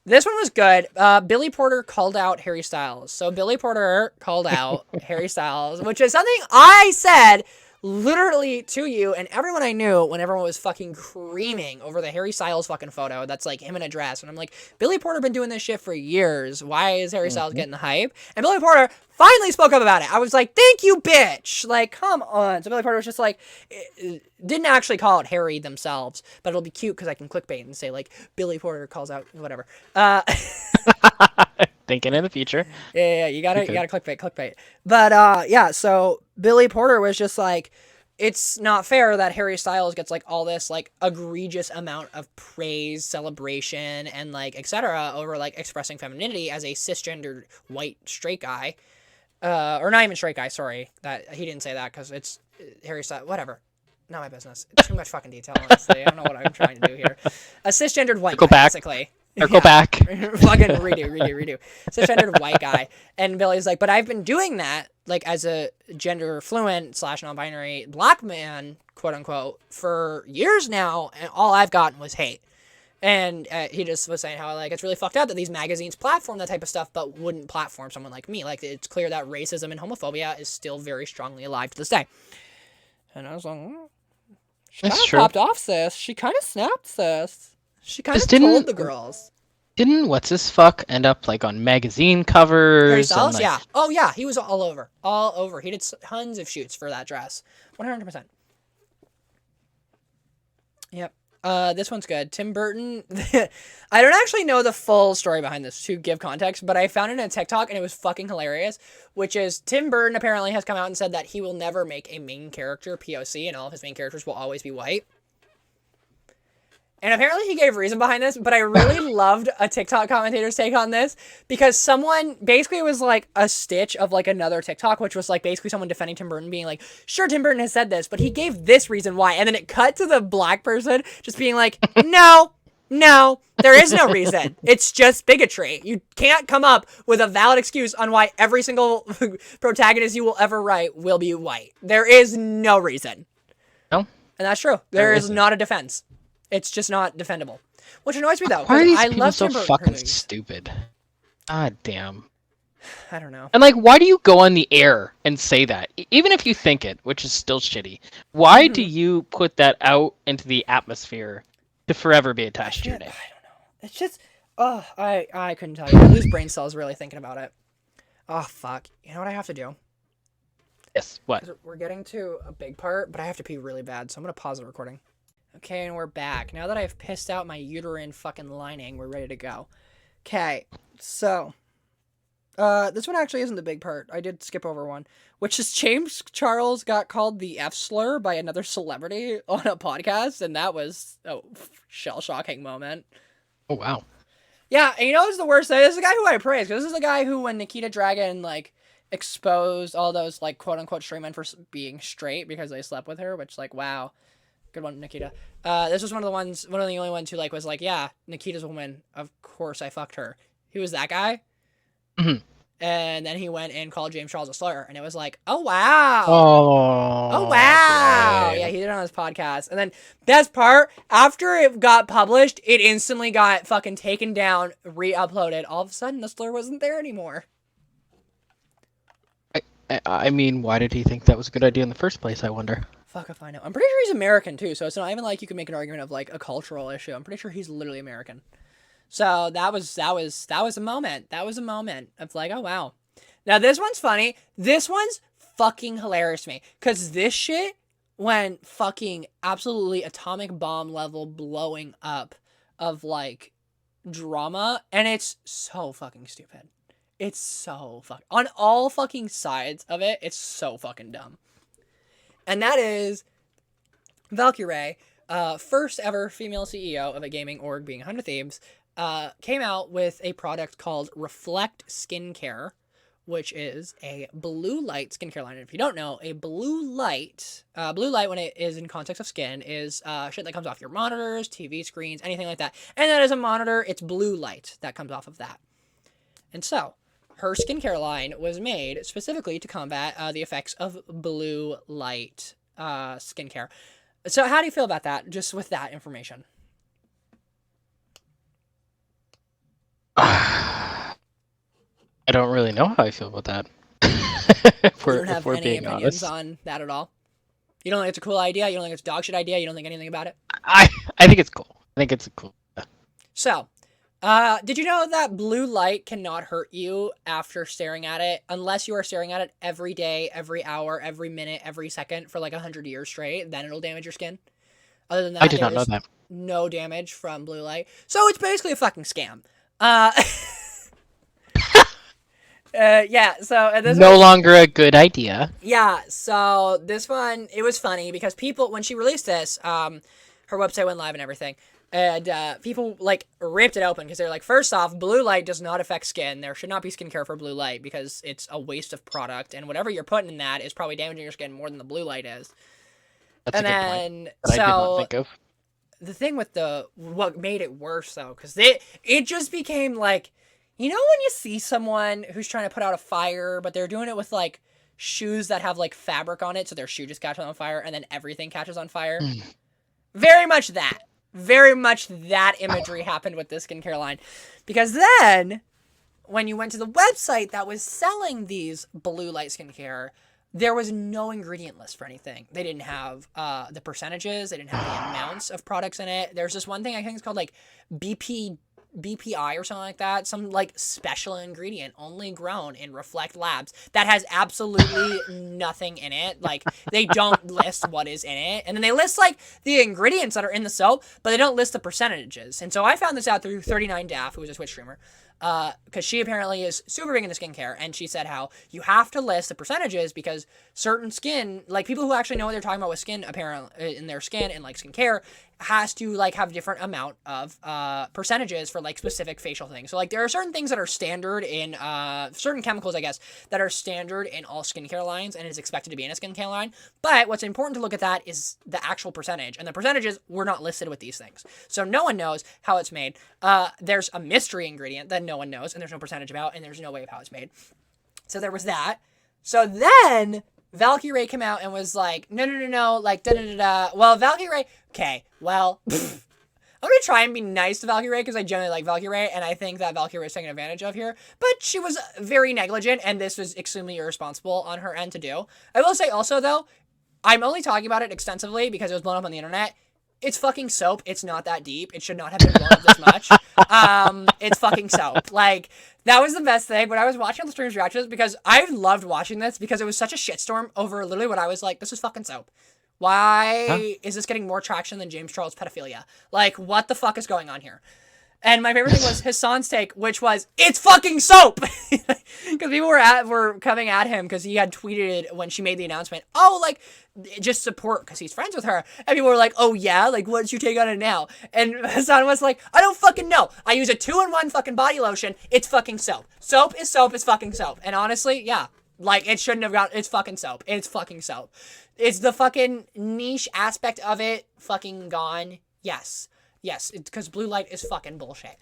Speaker 1: This one was good. Billy Porter called out Harry Styles. So Billy Porter called out Harry Styles, which is something I said literally to you and everyone I knew when everyone was fucking creaming over the Harry Styles fucking photo that's like him in a dress. And I'm like, Billy Porter been doing this shit for years. Why is Harry Styles getting the hype? And Billy Porter finally spoke up about it. I was like, thank you, bitch. Like, come on. So Billy Porter was just like, didn't actually call it Harry themselves, but it'll be cute because I can clickbait and say like, Billy Porter calls out whatever.
Speaker 2: Thinking in the future.
Speaker 1: Yeah, you gotta clickbait. But yeah, so Billy Porter was just like, it's not fair that Harry Styles gets like all this like egregious amount of praise, celebration, and like etc. over like expressing femininity as a cisgendered white straight guy, or not even straight guy. Sorry, that he didn't say that because it's Harry Styles. Whatever, not my business. It's too much fucking detail. Honestly, I don't know what I'm trying to do here. A cisgendered white guy, basically.
Speaker 2: Or go back.
Speaker 1: Fucking redo. Cisgendered white guy. And Billy's like, but I've been doing that, like, as a gender fluent / non-binary black man, quote unquote, for years now, and all I've gotten was hate. And he just was saying how, like, it's really fucked up that these magazines platform that type of stuff, but wouldn't platform someone like me. Like, it's clear that racism and homophobia is still very strongly alive to this day. And I was like, she kind of popped off, sis. She kind of snapped, sis. She kind of told the girls.
Speaker 2: Didn't what's-his-fuck end up, like, on magazine covers?
Speaker 1: Styles? Yeah. Oh, yeah. He was all over. All over. He did tons of shoots for that dress. 100%. Yep. This one's good. Tim Burton. I don't actually know the full story behind this to give context, but I found it in a TikTok and it was fucking hilarious, which is Tim Burton apparently has come out and said that he will never make a main character POC and all of his main characters will always be white. And apparently he gave reason behind this, but I really loved a TikTok commentator's take on this because someone basically was like a stitch of like another TikTok, which was like basically someone defending Tim Burton being like, sure, Tim Burton has said this, but he gave this reason why. And then it cut to the black person just being like, no, there is no reason. It's just bigotry. You can't come up with a valid excuse on why every single protagonist you will ever write will be white. There is no reason.
Speaker 2: No.
Speaker 1: And that's true. There is not a defense. It's just not defendable. Which annoys me, though.
Speaker 2: Why are these
Speaker 1: I
Speaker 2: people
Speaker 1: love
Speaker 2: so
Speaker 1: Tim Burton
Speaker 2: fucking
Speaker 1: movies.
Speaker 2: stupid? God damn.
Speaker 1: I don't know.
Speaker 2: And, like, why do you go on the air and say that? Even if you think it, which is still shitty. Why do you put that out into the atmosphere to forever be attached to your name?
Speaker 1: I don't know. It's just... Oh, I couldn't tell you. I lose brain cells really thinking about it. Oh, fuck. You know what I have to do?
Speaker 2: Yes, what?
Speaker 1: We're getting to a big part, but I have to pee really bad, so I'm going to pause the recording. Okay, and we're back. Now that I've pissed out my uterine fucking lining, we're ready to go. Okay, so... this one actually isn't the big part. I did skip over one. Which is James Charles got called the F-slur by another celebrity on a podcast, and that was a shell-shocking moment.
Speaker 2: Oh, wow.
Speaker 1: Yeah, and you know what's the worst thing? This is the guy who I praise, because this is the guy who, when Nikita Dragon, like, exposed all those, like, quote-unquote straight men for being straight because they slept with her, which, like, wow. Good one, Nikita. This was one of the only ones who, like, was like, yeah, Nikita's a woman. Of course I fucked her. He was that guy.
Speaker 2: Mm-hmm.
Speaker 1: And then he went and called James Charles a slur. And it was like, oh, wow.
Speaker 2: Oh,
Speaker 1: wow.
Speaker 2: great.
Speaker 1: Yeah, he did it on his podcast. And then, best part, after it got published, it instantly got fucking taken down, re-uploaded. All of a sudden, the slur wasn't there anymore.
Speaker 2: I mean, why did he think that was a good idea in the first place, I wonder?
Speaker 1: Fuck if I know. I'm pretty sure he's American, too, so it's not even like you can make an argument of, like, a cultural issue. I'm pretty sure he's literally American. So that was a moment. That was a moment of like, oh, wow. Now, this one's funny. This one's fucking hilarious to me. Because this shit went fucking absolutely atomic bomb level blowing up of, like, drama. And it's so fucking stupid. It's so fucking... On all fucking sides of it, it's so fucking dumb. And that is Valkyrae, first ever female CEO of a gaming org, being 100 Thieves, came out with a product called Reflect Skincare, which is a blue light skincare line. And if you don't know, a blue light when it is in context of skin is shit that comes off your monitors, TV screens, anything like that. And that is a monitor, it's blue light that comes off of that. And so, her skincare line was made specifically to combat the effects of blue light skincare. So how do you feel about that, just with that information?
Speaker 2: I don't really know how I feel about that.
Speaker 1: if you don't have any opinions on that at all? You don't think it's a cool idea? You don't think it's a dog shit idea? You don't think anything about it?
Speaker 2: I think it's cool. I think it's cool.
Speaker 1: So, did you know that blue light cannot hurt you after staring at it unless you are staring at it every day, every hour, every minute, every second for like 100 years straight? Then it'll damage your skin. Other than that,
Speaker 2: I did not know that.
Speaker 1: No damage from blue light. So it's basically a fucking scam. Yeah, so this
Speaker 2: no longer a good idea.
Speaker 1: Yeah, so this one, it was funny because people, when she released this, her website went live and everything, and people like ripped it open because they're like, first off, blue light does not affect skin. There should not be skincare for blue light because it's a waste of product, and whatever you're putting in that is probably damaging your skin more than the blue light is.
Speaker 2: That's
Speaker 1: and
Speaker 2: a good
Speaker 1: then
Speaker 2: point that I did not think of.
Speaker 1: The thing with what made it worse though, because it just became like, you know, when you see someone who's trying to put out a fire, but they're doing it with like shoes that have like fabric on it, so their shoe just catches on fire, and then everything catches on fire. Very much that imagery happened with this skincare line, because then when you went to the website that was selling these blue light skincare, there was no ingredient list for anything. They didn't have the percentages. They didn't have the amounts of products in it. There's this one thing I think it's called like BPI or something like that. Some like special ingredient only grown in Reflect Labs that has absolutely nothing in it. Like they don't list what is in it. And then they list like the ingredients that are in the soap, but they don't list the percentages. And so I found this out through 39 Daff, who was a Twitch streamer. Because she apparently is super big into skincare, and she said how you have to list the percentages because certain skin, like people who actually know what they're talking about with skin, apparently in their skin and like skincare, has to like have a different amount of percentages for like specific facial things. So like there are certain things that are standard in certain chemicals, I guess, that are standard in all skincare lines and is expected to be in a skincare line. But what's important to look at that is the actual percentage, and the percentages were not listed with these things. So no one knows how it's made. There's a mystery ingredient that no one knows, and there's no percentage about, and there's no way of how it's made. So there was that. So then Valkyrae came out and was like, no, like, da-da-da-da. Well, Valkyrae, okay, well, I'm going to try and be nice to Valkyrae because I generally like Valkyrae, and I think that Valkyrae is taken advantage of here. But she was very negligent, and this was extremely irresponsible on her end to do. I will say also, though, I'm only talking about it extensively because it was blown up on the internet. It's fucking soap. It's not that deep. It should not have been blown up this much. It's fucking soap. Like, that was the best thing when I was watching all the streamers' reactions, because I loved watching this because it was such a shitstorm over literally what I was like, this is fucking soap. Why is this getting more traction than James Charles pedophilia? Like, what the fuck is going on here? And my favorite thing was Hassan's take, which was, it's fucking soap! Because people were coming at him because he had tweeted when she made the announcement, oh, like, just support because he's friends with her. And people were like, oh yeah? Like, what's your take on it now? And Hassan was like, I don't fucking know. I use a 2-in-1 fucking body lotion. It's fucking soap. Soap is fucking soap. And honestly, yeah. Like, it shouldn't have it's fucking soap. It's fucking soap. Is the fucking niche aspect of it fucking gone? Yes. Yes, because blue light is fucking bullshit.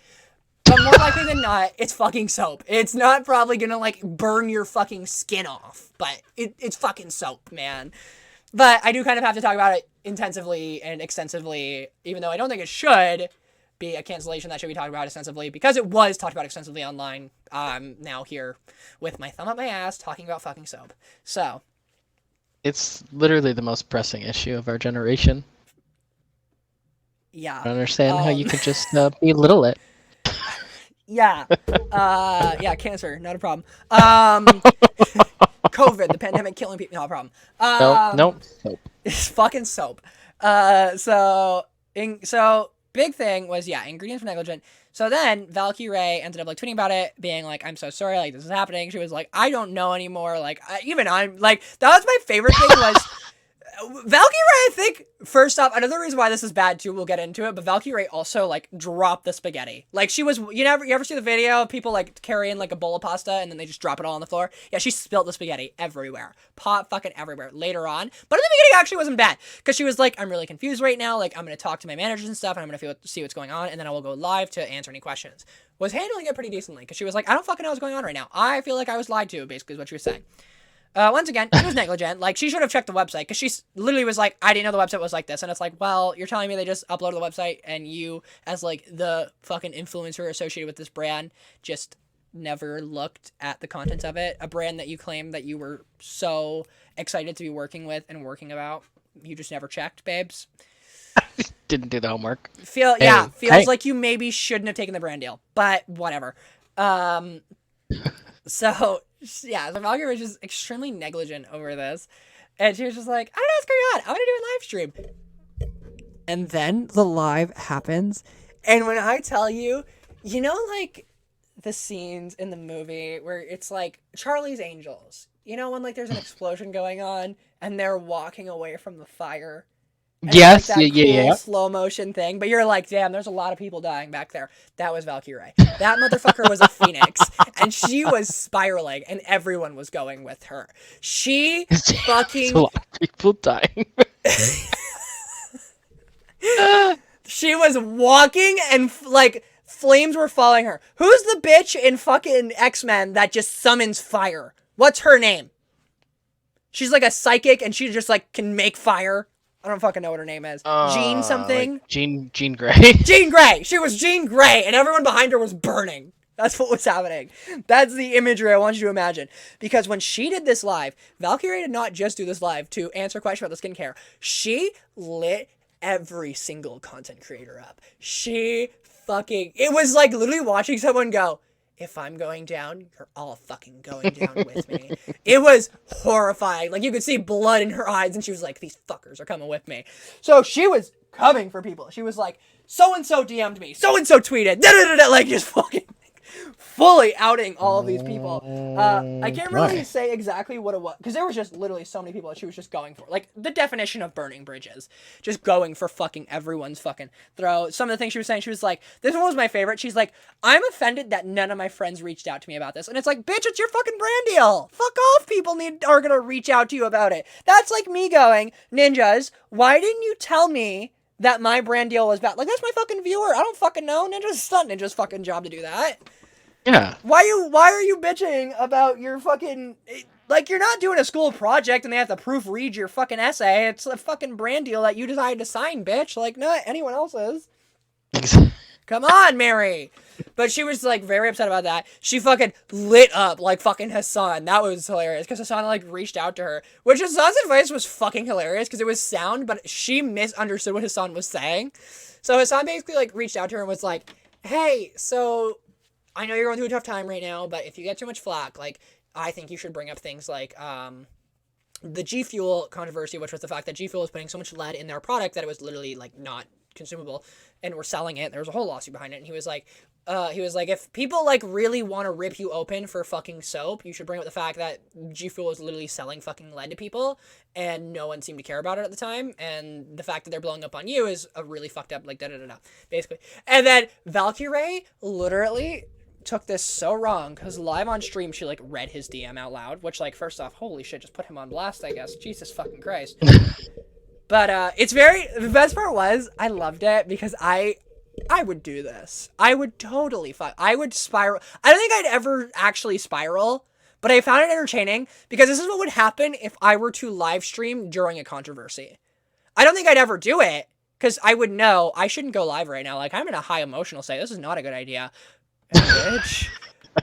Speaker 1: But more likely than not, it's fucking soap. It's not probably gonna, like, burn your fucking skin off. But it's fucking soap, man. But I do kind of have to talk about it intensively and extensively, even though I don't think it should be a cancellation that should be talked about extensively, because it was talked about extensively online. Now here with my thumb up my ass talking about fucking soap. So.
Speaker 2: It's literally the most pressing issue of our generation.
Speaker 1: Yeah.
Speaker 2: I don't understand how you could just belittle it.
Speaker 1: Yeah. Yeah, cancer, not a problem. COVID, the pandemic killing people, not a problem.
Speaker 2: Nope. Soap.
Speaker 1: It's fucking soap. So big thing was, yeah, ingredients were negligent. So then Valkyrae ended up like tweeting about it, being like, I'm so sorry, like this is happening. She was like, I don't know anymore. Like, I'm like, that was my favorite thing was Valkyrae, I think, first off, another reason why this is bad too, we'll get into it, but Valkyrae also, like, dropped the spaghetti. Like, she was, you ever see the video of people, like, carrying, like, a bowl of pasta and then they just drop it all on the floor? Yeah, she spilled the spaghetti everywhere. Pot fucking everywhere later on. But in the beginning, actually wasn't bad. Because she was like, I'm really confused right now. Like, I'm going to talk to my managers and stuff, and I'm going to see what's going on, and then I will go live to answer any questions. Was handling it pretty decently, because she was like, I don't fucking know what's going on right now. I feel like I was lied to, basically, is what she was saying. Once again, it was negligent. Like, she should have checked the website, because she literally was like, I didn't know the website was like this. And it's like, well, you're telling me they just uploaded the website, and you, as, like, the fucking influencer associated with this brand, just never looked at the contents of it. A brand that you claim that you were so excited to be working with and working about. You just never checked, babes.
Speaker 2: Didn't do the homework.
Speaker 1: Feels like you maybe shouldn't have taken the brand deal, but whatever. So, yeah, the Valkyrae was just extremely negligent over this. And she was just like, I don't know what's going on. I'm going to do a live stream. And then the live happens. And when I tell you, like, the scenes in the movie where it's like Charlie's Angels. You know when like there's an explosion going on and they're walking away from the fire. And
Speaker 2: Yes,
Speaker 1: it's like that
Speaker 2: yeah.
Speaker 1: slow motion thing, but you're like, damn, there's a lot of people dying back there. That was Valkyrae. That motherfucker was a phoenix, and she was spiraling, and everyone was going with her. She fucking...
Speaker 2: a lot of people dying.
Speaker 1: She was walking, and like flames were following her. Who's the bitch in fucking X-Men that just summons fire? What's her name? She's like a psychic, and she just like can make fire. I don't fucking know what her name is. Jean something?
Speaker 2: Like Jean Grey.
Speaker 1: Jean Grey! She was Jean Grey, and everyone behind her was burning. That's what was happening. That's the imagery I want you to imagine. Because when she did this live, Valkyrae did not just do this live to answer a question about the skincare. She lit every single content creator up. It was like literally watching someone go, if I'm going down, you're all fucking going down with me. It was horrifying. Like, you could see blood in her eyes, and she was like, these fuckers are coming with me. So she was coming for people. She was like, so-and-so DM'd me. So-and-so tweeted. Da-da-da-da, like, just fucking fully outing all of these people. I can't really say exactly what it was, because there was just literally so many people that she was just going for. Like, the definition of burning bridges. Just going for fucking everyone's fucking throat. Some of the things she was saying, she was like, this one was my favorite. She's like, I'm offended that none of my friends reached out to me about this. And it's like, bitch, it's your fucking brand deal. Fuck off, people are gonna reach out to you about it. That's like me going, ninjas, why didn't you tell me that my brand deal was bad? Like, that's my fucking viewer. I don't fucking know. It's not Ninja's fucking job to do that.
Speaker 2: Yeah.
Speaker 1: Why are you bitching about your fucking... Like, you're not doing a school project and they have to proofread your fucking essay. It's a fucking brand deal that you decided to sign, bitch. Like, not anyone else's. Come on, Mary. But she was, like, very upset about that. She fucking lit up, like, fucking Hassan. That was hilarious, because Hassan, like, reached out to her. Which Hassan's advice was fucking hilarious, because it was sound, but she misunderstood what Hassan was saying. So Hassan basically, like, reached out to her and was like, hey, so... I know you're going through a tough time right now, but if you get too much flack, like, I think you should bring up things like, the G Fuel controversy, which was the fact that G Fuel was putting so much lead in their product that it was literally, like, not consumable, and were selling it. There was a whole lawsuit behind it, and he was like, if people, like, really want to rip you open for fucking soap, you should bring up the fact that G Fuel was literally selling fucking lead to people, and no one seemed to care about it at the time, and the fact that they're blowing up on you is a really fucked up, like, da-da-da-da, basically. And then Valkyrae literally took this so wrong, because live on stream she like read his DM out loud, which, like, first off, holy shit, just put him on blast, I guess. Jesus fucking Christ. But it's the best part was I loved it, because I would do this. I would totally I would spiral. I don't think I'd ever actually spiral, but I found it entertaining, because this is what would happen if I were to live stream during a controversy. I don't think I'd ever do it, because I would know I shouldn't go live right now. Like, I'm in a high emotional state. This is not a good idea. Bitch.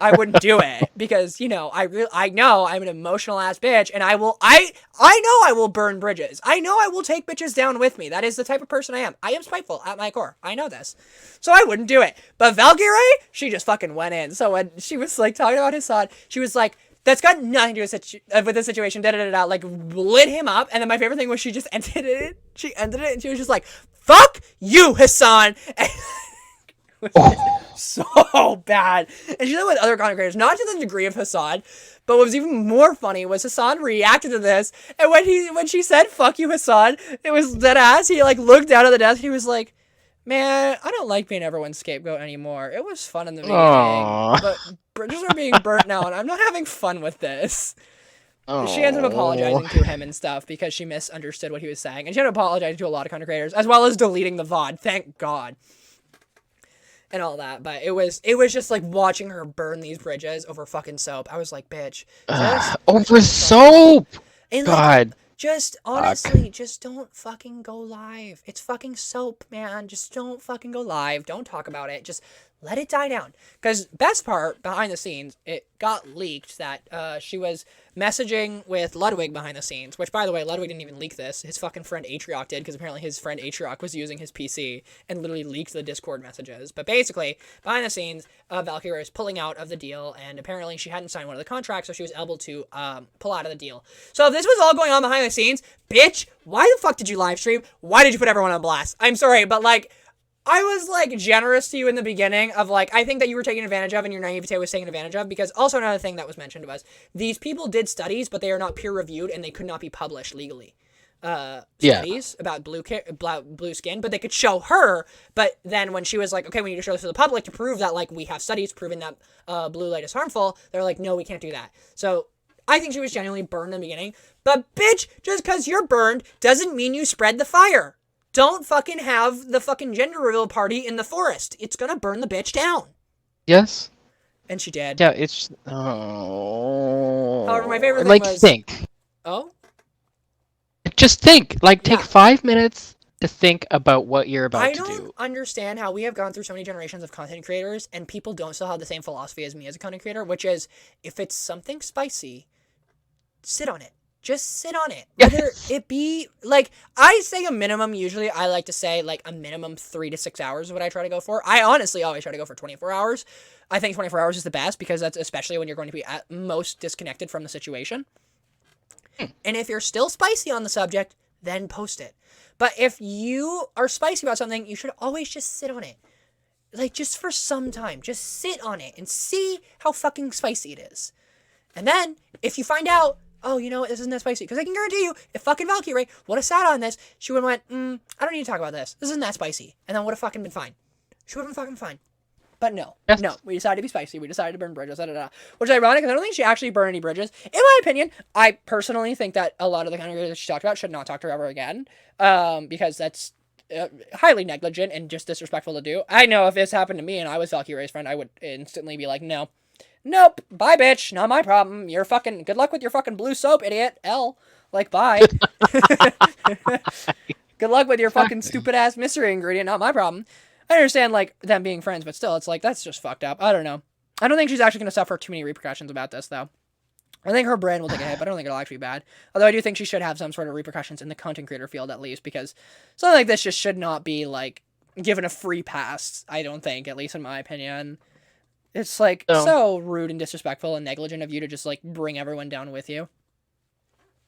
Speaker 1: I wouldn't do it, because, you know, I know I'm an emotional ass bitch, and I know I will burn bridges. I know I will take bitches down with me. That is the type of person I am. I am spiteful at my core. I know this. So I wouldn't do it. But Valkyrae, she just fucking went in. So when she was, like, talking about Hassan, she was like, that's got nothing to do with the situation, da-da-da-da, like, lit him up. And then my favorite thing was she just ended it. She ended it, and she was just like, fuck you, Hassan. And so bad. And she did it with other content creators, not to the degree of Hassan, but what was even more funny was Hassan reacted to this, and when she said fuck you, Hassan, it was dead ass. He, like, looked down at the desk, and he was like, man, I don't like being everyone's scapegoat anymore. It was fun in the beginning, but bridges are being burnt now, and I'm not having fun with this. She ended up apologizing to him and stuff, because she misunderstood what he was saying, and she ended up apologizing to a lot of content creators, as well as deleting the VOD, thank God. And all that, but it was just like watching her burn these bridges over fucking soap. I was like, bitch,
Speaker 2: over soap.
Speaker 1: And,
Speaker 2: God,
Speaker 1: like, just honestly, just don't fucking go live. It's fucking soap, man. Just don't fucking go live. Don't talk about it. Just let it die down. Because best part behind the scenes, it got leaked that she was messaging with Ludwig behind the scenes, which, by the way, Ludwig didn't even leak this. His fucking friend Atrioc did, because apparently his friend Atrioc was using his PC and literally leaked the Discord messages. But basically, behind the scenes, Valkyrae was pulling out of the deal, and apparently she hadn't signed one of the contracts, so she was able to pull out of the deal. So if this was all going on behind the scenes, bitch, why the fuck did you live stream? Why did you put everyone on blast? I'm sorry, but, like,
Speaker 3: I was, like, generous to you in the beginning of, like, I think that you were taken advantage of and your naivete was taken advantage of, because also another thing that was mentioned was these people did studies, but they are not peer-reviewed and they could not be published legally. Studies about blue skin, but they could show her, but then when she was like, okay, we need to show this to the public to prove that, like, we have studies proving that blue light is harmful, they're like, no, we can't do that. So I think she was genuinely burned in the beginning, but bitch, just because you're burned doesn't mean you spread the fire. Don't fucking have the fucking gender reveal party in the forest. It's gonna burn the bitch down.
Speaker 2: Yes.
Speaker 3: And she did.
Speaker 2: Yeah, it's... Oh...
Speaker 3: However, my favorite thing
Speaker 2: like,
Speaker 3: was...
Speaker 2: think.
Speaker 3: Oh?
Speaker 2: Just think. Like, take 5 minutes to think about what you're about to do.
Speaker 3: I don't understand how we have gone through so many generations of content creators and people don't still have the same philosophy as me as a content creator, which is, if it's something spicy, sit on it. Just sit on it. Whether it be, like, I say a minimum, usually I like to say, like, a minimum 3 to 6 hours is what I try to go for. I honestly always try to go for 24 hours. I think 24 hours is the best because that's especially when you're going to be at most disconnected from the situation. And if you're still spicy on the subject, then post it. But if you are spicy about something, you should always just sit on it. Like, just for some time. Just sit on it and see how fucking spicy it is. And then, if you find out, oh, you know what, this isn't that spicy. Because I can guarantee you, if fucking Valkyrae would have sat on this, she would have went, I don't need to talk about this. This isn't that spicy. And then would have fucking been fine. She would have been fucking fine. But no, we decided to be spicy. We decided to burn bridges, Which is ironic, because I don't think she actually burned any bridges. In my opinion, I personally think that a lot of the content creators she talked about should not talk to her ever again, because that's highly negligent and just disrespectful to do. I know if this happened to me and I was Valkyrae's friend, I would instantly be like, no. Nope, bye, bitch, not my problem. You're fucking, good luck with your fucking blue soap, idiot. Like, bye. Good luck with your fucking stupid-ass mystery ingredient, not my problem. I understand, like, them being friends, but still, it's like, that's just fucked up. I don't know. I don't think she's actually going to suffer too many repercussions about this, though. I think her brand will take a hit, but I don't think it'll actually be bad. Although I do think she should have some sort of repercussions in the content creator field, at least, because something like this just should not be, like, given a free pass, I don't think, at least in my opinion. It's, like, so rude and disrespectful and negligent of you to just, like, bring everyone down with you.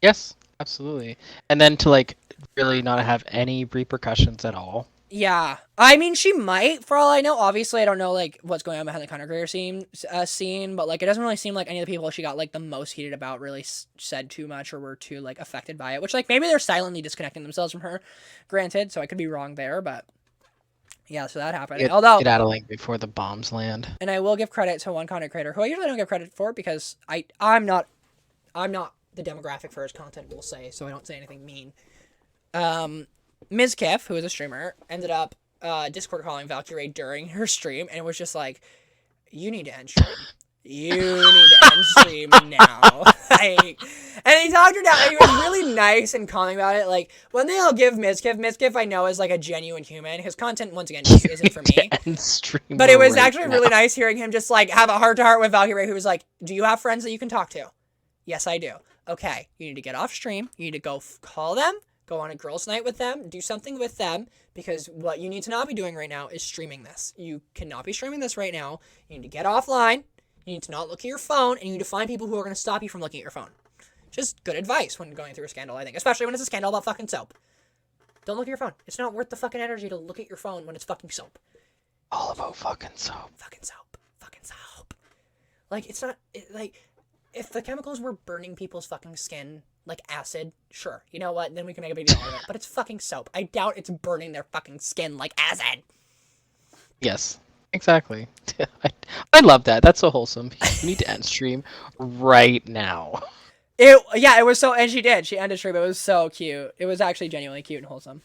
Speaker 2: Yes, absolutely. And then to, like, really not have any repercussions at all.
Speaker 3: Yeah, I mean, she might, for all I know. Obviously, I don't know, like, what's going on behind the content creator scene, but, like, it doesn't really seem like any of the people she got, like, the most heated about really said too much or were too, like, affected by it, which, like, maybe they're silently disconnecting themselves from her, granted, so I could be wrong there, but yeah, so that happened.
Speaker 2: Get out of link before the bombs land.
Speaker 3: And I will give credit to one content creator who I usually don't give credit for because I'm not the demographic for his content, we'll say, so I don't say anything mean. Ms. Kiff, who is a streamer, ended up Discord calling Valkyrae during her stream, and it was just like, you need to end stream. You need to end stream now. Like, and he talked her down, and he was really nice and calming about it. Like, one thing I'll give Ms. Kiff I know is, like, a genuine human. His content, once again, just isn't for me. But it was actually really nice hearing him just, like, have a heart-to-heart with Valkyrae, who was like, do you have friends that you can talk to? Yes, I do. Okay, you need to get off stream. You need to go call them. Go on a girls' night with them, do something with them, because what you need to not be doing right now is streaming this. You cannot be streaming this right now. You need to get offline. You need to not look at your phone, and you need to find people who are going to stop you from looking at your phone. Just good advice when going through a scandal, I think. Especially when it's a scandal about fucking soap. Don't look at your phone. It's not worth the fucking energy to look at your phone when it's fucking soap.
Speaker 2: All about fucking soap.
Speaker 3: Fucking soap. Fucking soap. Like, it's not, like, if the chemicals were burning people's fucking skin, like acid, sure. You know what? Then we can make a big deal out of it. But it's fucking soap. I doubt it's burning their fucking skin like acid.
Speaker 2: Yes, exactly. I love that. That's so wholesome. You need to end stream right now.
Speaker 3: It was so, and she did. She ended stream. It was so cute. It was actually genuinely cute and wholesome.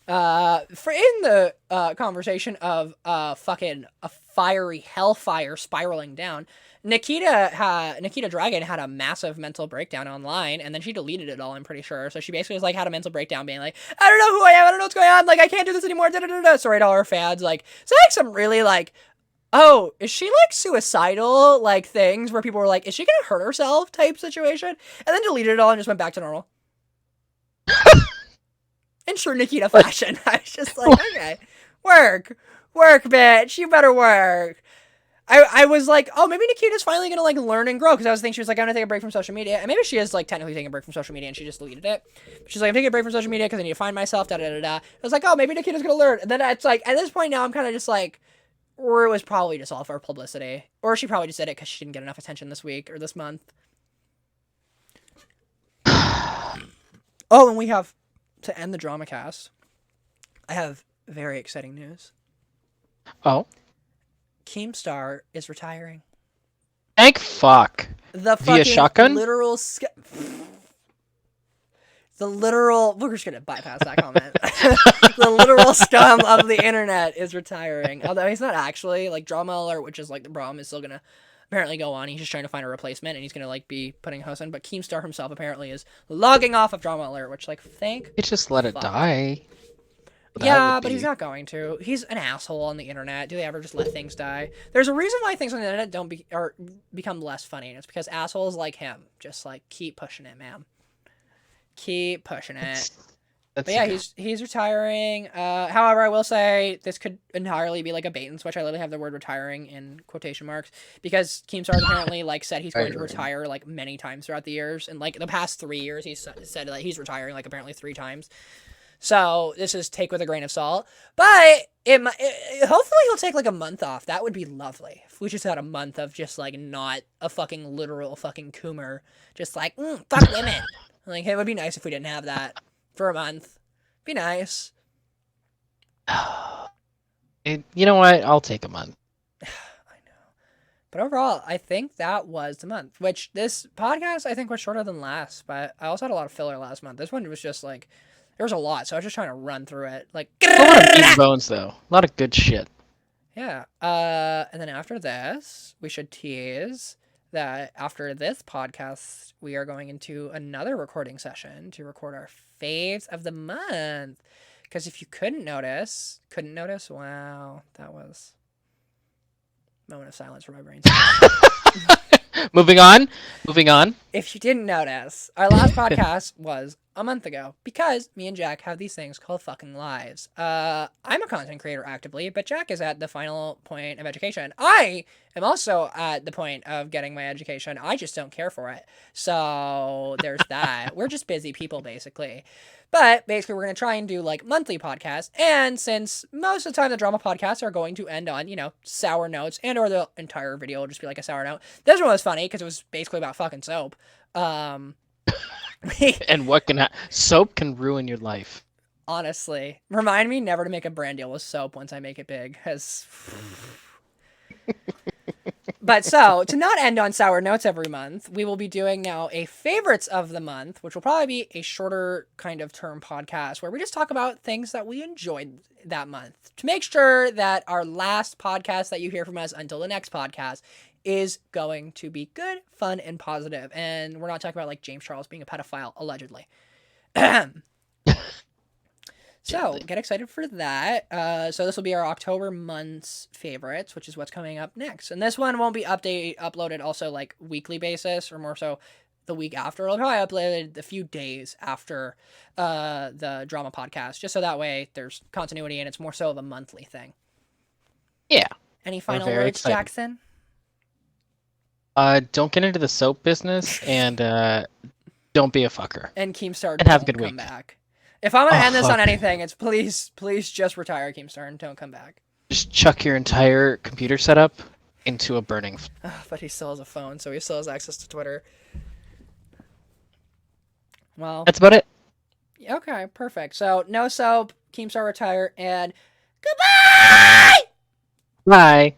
Speaker 3: For in the conversation of fucking a fiery hellfire spiraling down, Nikita Dragon had a massive mental breakdown online, and then she deleted it all, I'm pretty sure. So she basically was like, had a mental breakdown being like, I don't know who I am, I don't know what's going on, like, I can't do this anymore, da-da-da-da. Sorry to all her fans, like, so like some really like, oh, is she like suicidal, like things where people were like, is she gonna hurt herself type situation, and then deleted it all and just went back to normal. In true Nikita fashion. I was just like, okay, work, bitch, you better work.
Speaker 1: I was like, oh, maybe Nikita's finally gonna like learn and grow, because I was thinking she was like, I'm gonna take a break from social media, and maybe she is like technically taking a break from social media and she just deleted it. She's like, I'm taking a break from social media because I need to find myself. Da da da da. I was like, oh, maybe Nikita's gonna learn. And then it's like, at this point now, I'm kind of just like, or it was probably just all for publicity, or she probably just did it because she didn't get enough attention this week or this month. Oh, and we have to end the Dramacast. I have very exciting news.
Speaker 2: Oh.
Speaker 1: Keemstar is retiring.
Speaker 2: Thank fuck.
Speaker 1: The
Speaker 2: Via
Speaker 1: fucking
Speaker 2: shotgun?
Speaker 1: literal the literal, we're just gonna bypass that comment. The literal scum of the internet is retiring. Although he's not actually, like, Drama Alert, which is like the problem, is still gonna apparently go on. He's just trying to find a replacement, and he's gonna like be putting a host in. But Keemstar himself apparently is logging off of Drama Alert, which, like, thank
Speaker 2: You just let it die.
Speaker 1: yeah, but he's not going to. He's an asshole on the internet. Do they ever just let things die? There's a reason why things on the internet don't become less funny, and it's because assholes like him just like keep pushing it, man. Keep pushing it. But yeah, he's retiring. However, I will say this could entirely be like a bait and switch. I literally have the word retiring in quotation marks, because Keemstar apparently like said he's going to retire like many times throughout the years, and like the past 3 years he's said that he's retiring like apparently 3 times. So this is take with a grain of salt, but hopefully he'll take like a month off. That would be lovely if we just had a month of just like not a fucking literal fucking coomer, just like fuck women. Like, it would be nice if we didn't have that for a month. Be nice.
Speaker 2: You know what? I'll take a month.
Speaker 1: I know, but overall, I think that was the month. Which this podcast I think was shorter than last, but I also had a lot of filler last month. This one was just like, there was a lot, so I was just trying to run through it. Like,
Speaker 2: A lot of meat and bones, though. A lot of good shit.
Speaker 1: yeah. And then after this, we should tease that after this podcast, we are going into another recording session to record our faves of the month. Because if you couldn't notice, wow, that was a moment of silence for my brain.
Speaker 2: Moving on.
Speaker 1: If you didn't notice, our last podcast was a month ago, because me and Jack have these things called fucking lives. I'm a content creator actively, but Jack is at the final point of education. I am also at the point of getting my education. I just don't care for it. So there's that. We're just busy people, basically. But basically, we're going to try and do like monthly podcasts. And since most of the time the drama podcasts are going to end on, sour notes, and or the entire video will just be like a sour note. This one was funny because it was basically about fucking soap.
Speaker 2: And soap can ruin your life.
Speaker 1: Honestly, remind me never to make a brand deal with soap once I make it big. But so, to not end on sour notes every month, we will be doing now a favorites of the month, which will probably be a shorter kind of term podcast where we just talk about things that we enjoyed that month, to make sure that our last podcast that you hear from us until the next podcast is going to be good, fun, and positive. And we're not talking about like James Charles being a pedophile, allegedly. So get excited for that. So this will be our October month's favorites, which is what's coming up next. And this one won't be uploaded also like weekly basis, or more so the week after. It'll probably uploaded a few days after the drama podcast, just so that way there's continuity and it's more so of a monthly thing.
Speaker 2: Yeah.
Speaker 1: Any final words, excited. Jackson?
Speaker 2: Don't get into the soap business, and don't be a fucker.
Speaker 1: And Keemstar,
Speaker 2: and have a good week.
Speaker 1: Back. If I'm gonna end this on anything, it's please just retire, Keemstar, and don't come back.
Speaker 2: Just chuck your entire computer setup into a burning.
Speaker 1: But he still has a phone, so he still has access to Twitter. Well,
Speaker 2: that's about it.
Speaker 1: Okay, perfect. So no soap, Keemstar retire, and goodbye.
Speaker 2: Bye.